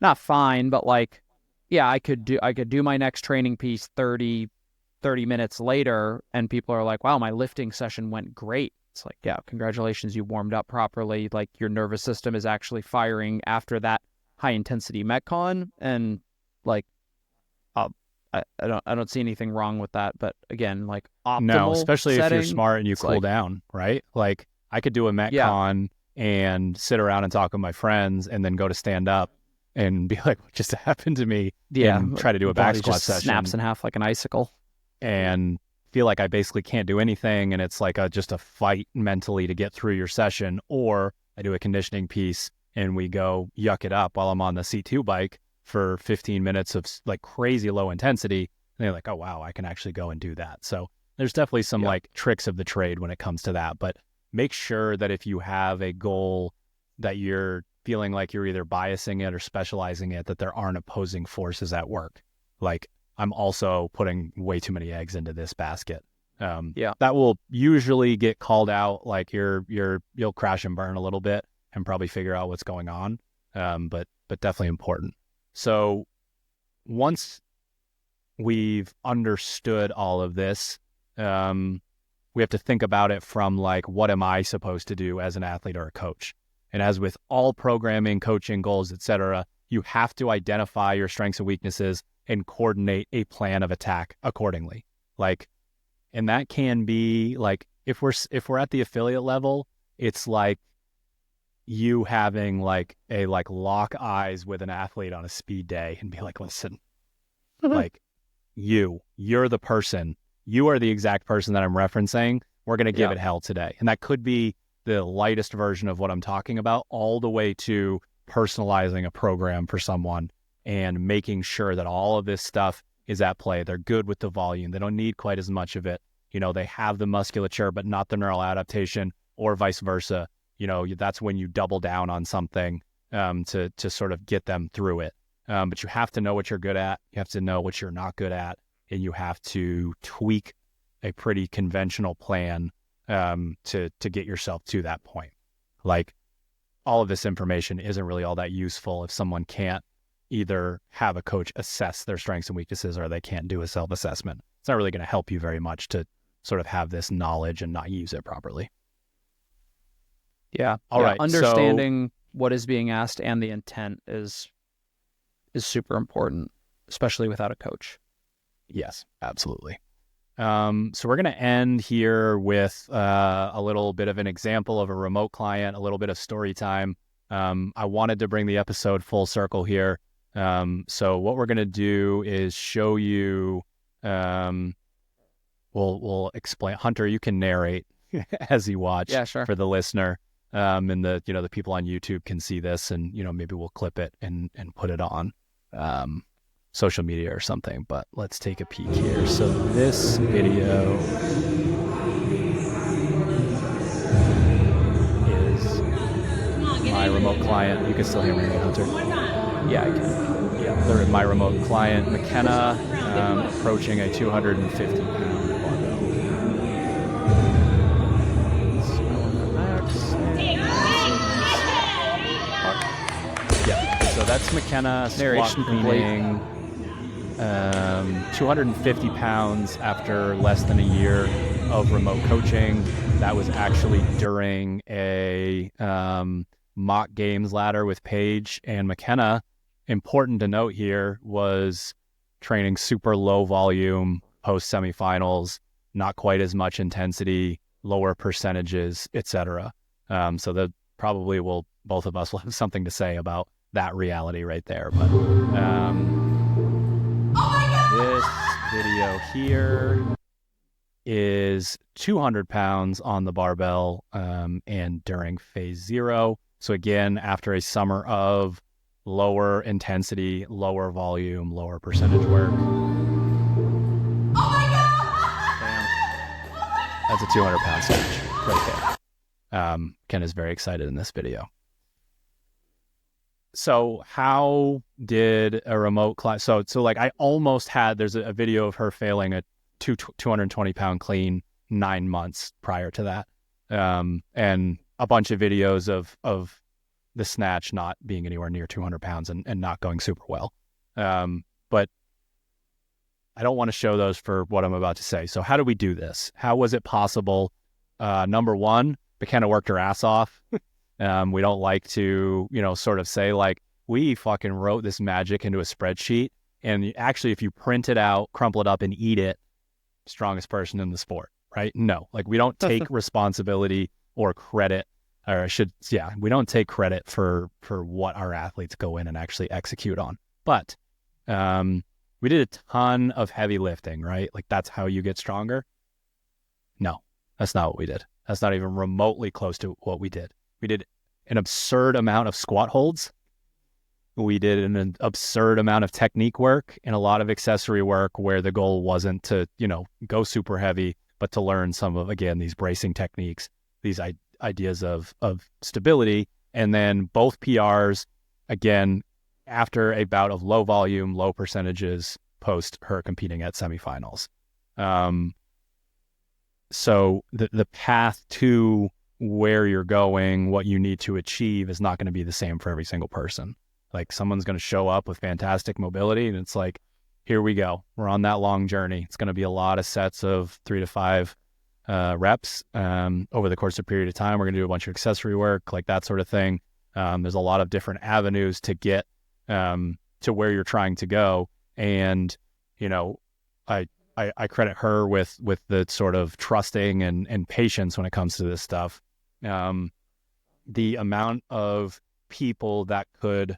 not fine, but like, yeah, I could do my next training piece 30 minutes later, and people are like, wow, my lifting session went great. It's like, yeah, congratulations, you warmed up properly. Like, your nervous system is actually firing after that high intensity Metcon, and like, I don't see anything wrong with that. But again, like, optimal No, especially setting, if you're smart and you cool like, down, right? Like, I could do a Metcon and sit around and talk with my friends, and then go to stand up and be like, what just happened to me? And try to do a back squat just session. Snaps in half like an icicle. And feel like I basically can't do anything, and it's like just a fight mentally to get through your session. Or I do a conditioning piece and we go yuck it up while I'm on the C2 bike for 15 minutes of like crazy low intensity. And they're like, oh wow, I can actually go and do that. So There's definitely some like tricks of the trade when it comes to that, but make sure that if you have a goal that you're feeling like you're either biasing it or specializing it, that there aren't opposing forces at work. Like, I'm also putting way too many eggs into this basket. That will usually get called out. Like you'll crash and burn a little bit and probably figure out what's going on. But definitely important. So once we've understood all of this, we have to think about it from like, what am I supposed to do as an athlete or a coach? And as with all programming, coaching, goals, etc., you have to identify your strengths and weaknesses and coordinate a plan of attack accordingly. Like, and that can be like, if we're at the affiliate level, it's like you having like a like lock eyes with an athlete on a speed day and be like, listen, like you're the person, you are the exact person that I'm referencing. We're going to give it hell today. And that could be the lightest version of what I'm talking about, all the way to personalizing a program for someone and making sure that all of this stuff is at play. They're good with the volume. They don't need quite as much of it. You know, they have the musculature, but not the neural adaptation, or vice versa. You know, that's when you double down on something to sort of get them through it. But you have to know what you're good at. You have to know what you're not good at. And you have to tweak a pretty conventional plan to get yourself to that point. Like, all of this information isn't really all that useful if someone can't either have a coach assess their strengths and weaknesses, or they can't do a self-assessment. It's not really going to help you very much to sort of have this knowledge and not use it properly. Yeah. All right. Understanding what is being asked and the intent is super especially without a coach. Yes, absolutely. So we're going to end here with a little bit of an example of a remote client, a little bit of story time. I wanted to bring the episode full circle here. So what we're going to do is show you, we'll explain. Hunter, you can narrate as you watch. Yeah, sure. For the listener. And the people on YouTube can see this, and, maybe we'll clip it and put it on social media or something. But let's take a peek here. So this video is my remote client. You can still hear me, Hunter? Yeah, I can. Yeah, they're my remote client, McKenna, approaching a 250-pound barbell. Yeah, so that's McKenna squat cleaning, 250 pounds after less than a year of remote coaching. That was actually during a mock games ladder with Paige and McKenna. Important to note here was training super low volume post semifinals, not quite as much intensity, lower percentages, etc. So that probably both of us will have something to say about that reality right there. But this video here is 200 pounds on the barbell and during phase 0. So again, after a summer of lower intensity, lower volume, lower percentage work. Oh my God! That's a 200-pound snatch right there. Ken is very excited in this video. So how did a remote class? So like I almost had, there's a video of her failing a 220-pound clean 9 months prior to that. And a bunch of videos of the snatch not being anywhere near 200 pounds and not going super well. But I don't want to show those for what I'm about to say. So how do we do this? How was it possible? Number one, McKenna worked her ass off. We don't like to, sort of say like, we fucking wrote this magic into a spreadsheet. And actually, if you print it out, crumple it up and eat it, strongest person in the sport, right? No, like we don't take responsibility or credit, we don't take credit for what our athletes go in and actually execute on. But we did a ton of heavy lifting, right? Like that's how you get stronger. No, that's not what we did. That's not even remotely close to what we did. We did an absurd amount of squat holds. We did an absurd amount of technique work and a lot of accessory work where the goal wasn't to, go super heavy, but to learn some of, again, these bracing techniques, these ideas of stability. And then both PRs, again, after a bout of low volume, low percentages post her competing at semifinals. So the path to where you're going, what you need to achieve is not going to be the same for every single person. Like someone's going to show up with fantastic mobility and it's like, here we go. We're on that long journey. It's going to be a lot of sets of 3 to 5 reps over the course of a period of time. We're going to do a bunch of accessory work, like that sort of thing. There's a lot of different avenues to get to where you're trying to go. And, you know, I credit her with the sort of trusting and patience when it comes to this stuff. The amount of people that could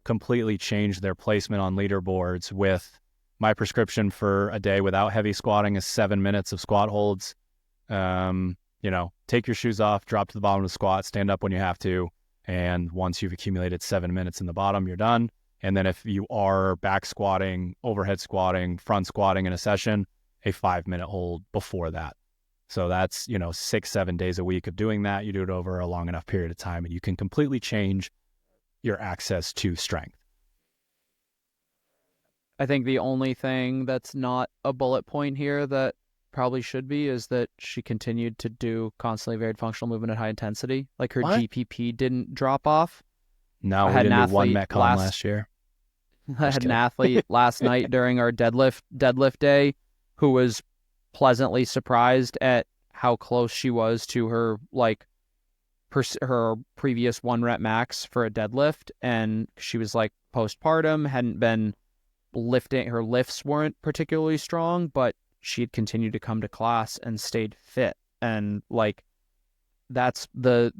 completely change their placement on leaderboards with my prescription for a day without heavy squatting is 7 minutes of squat holds. You know, take your shoes off, drop to the bottom of the squat, stand up when you have to. And once you've accumulated 7 minutes in the bottom, you're done. And then if you are back squatting, overhead squatting, front squatting in a session, a 5-minute hold before that. So that's, you know, 6-7 days a week of doing that. You do it over a long enough period of time and you can completely change your access to strength. I think the only thing that's not a bullet point here that probably should be is that she continued to do constantly varied functional movement at high intensity. Like her GPP didn't drop off. No, we didn't do one Metcon last year. I had an athlete last night during our deadlift day who was pleasantly surprised at how close she was to her her previous 1 rep max for a deadlift, and she was like postpartum, hadn't been lifting, her lifts weren't particularly strong, but she had continued to come to class and stayed fit. And like that's the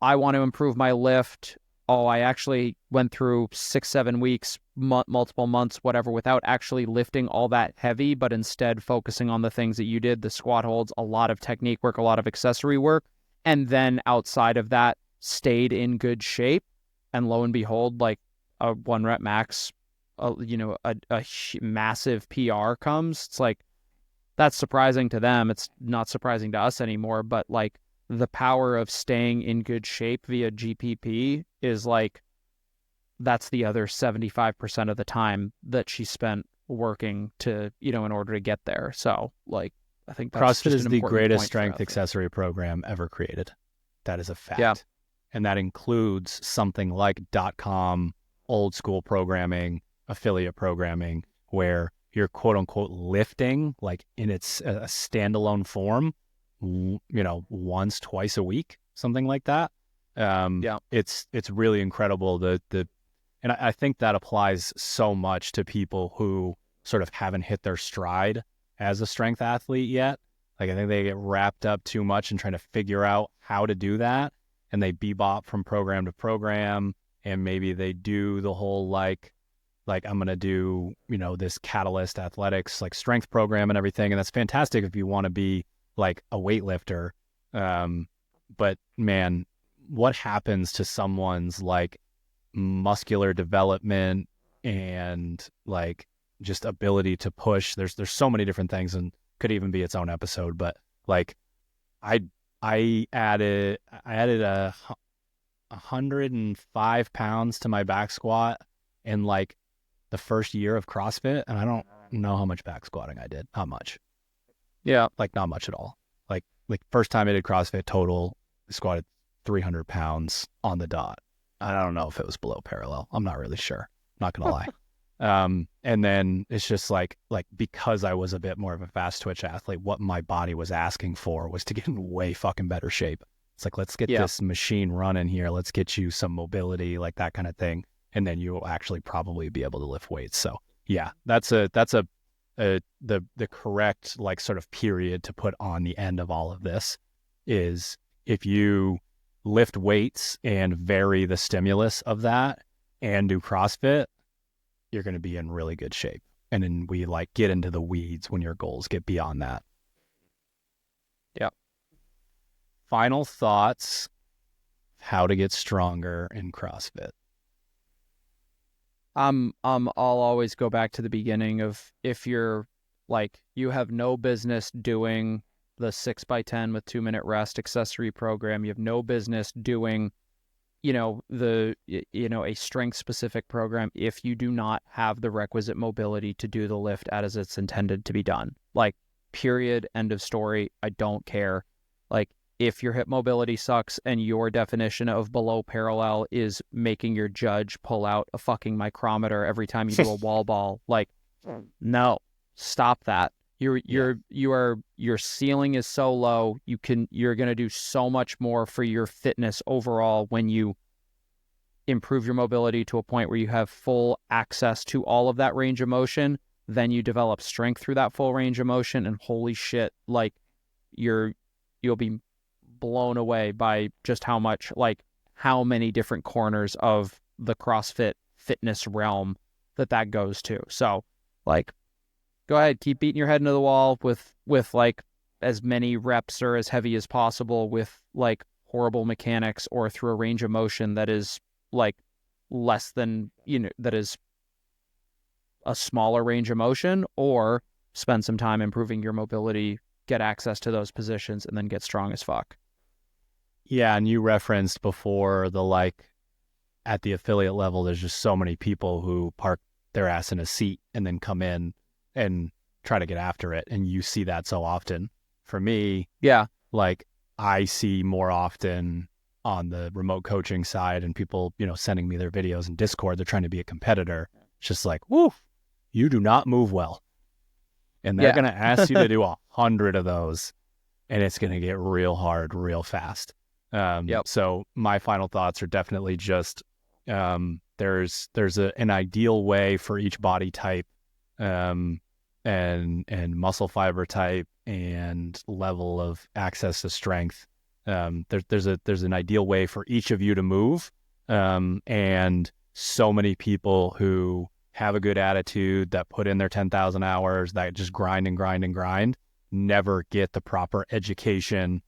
I want to improve my lift. Oh, I actually went through 6-7 weeks, multiple months, whatever, without actually lifting all that heavy, but instead focusing on the things that you did, the squat holds, a lot of technique work, a lot of accessory work. And then outside of that, stayed in good shape. And lo and behold, like a 1 rep max, a massive PR comes. It's like, that's surprising to them. It's not surprising to us anymore, but like, the power of staying in good shape via GPP is like, that's the other 75% of the time that she spent working to, you know, in order to get there. So like, I think that's CrossFit is the greatest strength accessory program ever created. That is a fact. Yeah. And that includes something like .com, old school programming, affiliate programming, where you're quote unquote lifting like in its standalone form, you know, once, twice a week, something like that. It's really incredible. And I think that applies so much to people who sort of haven't hit their stride as a strength athlete yet. Like, I think they get wrapped up too much in trying to figure out how to do that. And they bebop from program to program. And maybe they do the whole, like I'm going to do, you know, this Catalyst Athletics, like strength program and everything. And that's fantastic if you want to be like a weightlifter. But man, what happens to someone's like muscular development and like just ability to push? There's so many different things, and could even be its own episode. But like I added 105 pounds to my back squat in like the first year of CrossFit, and I don't know how much back squatting I did. Not much. Yeah, like not much at all. Like first time I did CrossFit total, I squatted 300 pounds on the dot. I don't know if it was below parallel. I'm not really sure. Not gonna lie. And then it's just like because I was a bit more of a fast twitch athlete, what my body was asking for was to get in way fucking better shape. It's like, let's get this machine running here. Let's get you some mobility, like that kind of thing. And then you will actually probably be able to lift weights. So yeah, that's the correct like sort of period to put on the end of all of this is if you lift weights and vary the stimulus of that and do CrossFit, you're going to be in really good shape. And then we like get into the weeds when your goals get beyond that. Yeah. Final thoughts, how to get stronger in CrossFit. I'll always go back to the beginning of if you're Like, you have no business doing the 6x10 with 2-minute rest accessory program. You have no business doing, a strength specific program if you do not have the requisite mobility to do the lift as it's intended to be done. Like, period, end of story. I don't care. Like, if your hip mobility sucks and your definition of below parallel is making your judge pull out a fucking micrometer every time you do a wall ball, like, no, stop that. Your ceiling is so low. You're going to do so much more for your fitness overall when you improve your mobility to a point where you have full access to all of that range of motion. Then you develop strength through that full range of motion, and holy shit, like, you'll be blown away by just how many different corners of the CrossFit fitness realm that goes to. So, like, go ahead, keep beating your head into the wall with like as many reps or as heavy as possible with like horrible mechanics, or through a range of motion that is like less than, that is a smaller range of motion, or spend some time improving your mobility, get access to those positions, and then get strong as fuck. Yeah, and you referenced before at the affiliate level, there's just so many people who park their ass in a seat and then come in and try to get after it. And you see that so often. For me, yeah, like, I see more often on the remote coaching side, and people, sending me their videos in Discord, they're trying to be a competitor. It's just like, woo, you do not move well. And they're going to ask you to do 100 of those, and it's going to get real hard, real fast. So my final thoughts are definitely just, there's an ideal way for each body type, and muscle fiber type and level of access to strength. There's an ideal way for each of you to move. And so many people who have a good attitude, that put in their 10,000 hours, that just grind and grind and grind, never get the proper education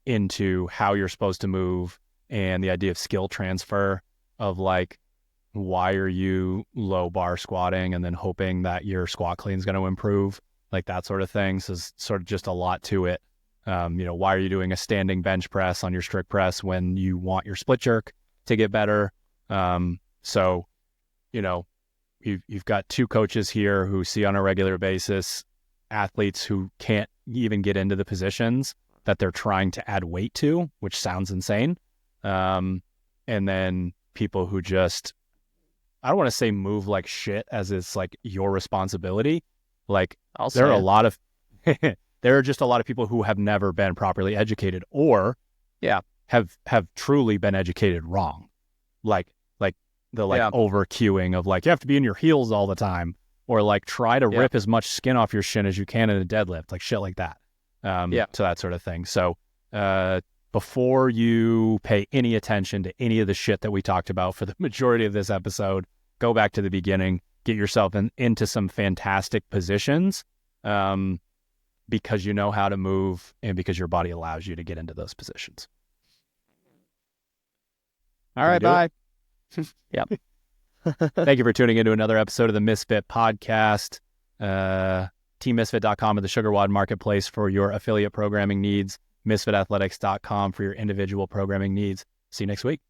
into how you're supposed to move, and the idea of skill transfer of like, why are you low bar squatting and then hoping that your squat clean is going to improve, like that sort of thing. So it's sort of just a lot to it. Why are you doing a standing bench press on your strict press when you want your split jerk to get better? So you've got two coaches here who see on a regular basis athletes who can't even get into the positions that they're trying to add weight to, which sounds insane. And then people who just, I don't want to say move like shit, as it's like your responsibility. Like, there are just a lot of people who have never been properly educated, or have truly been educated wrong. Like the over cueing of like, you have to be in your heels all the time, or like try to rip as much skin off your shin as you can in a deadlift, like shit like that. So that sort of thing. So before you pay any attention to any of the shit that we talked about for the majority of this episode, go back to the beginning, get yourself into some fantastic positions, because you know how to move and because your body allows you to get into those positions. All right, bye. Yep. Thank you for tuning into another episode of the Misfit podcast. TeamMisfit.com is the Sugar Wad marketplace for your affiliate programming needs. MisfitAthletics.com for your individual programming needs. See you next week.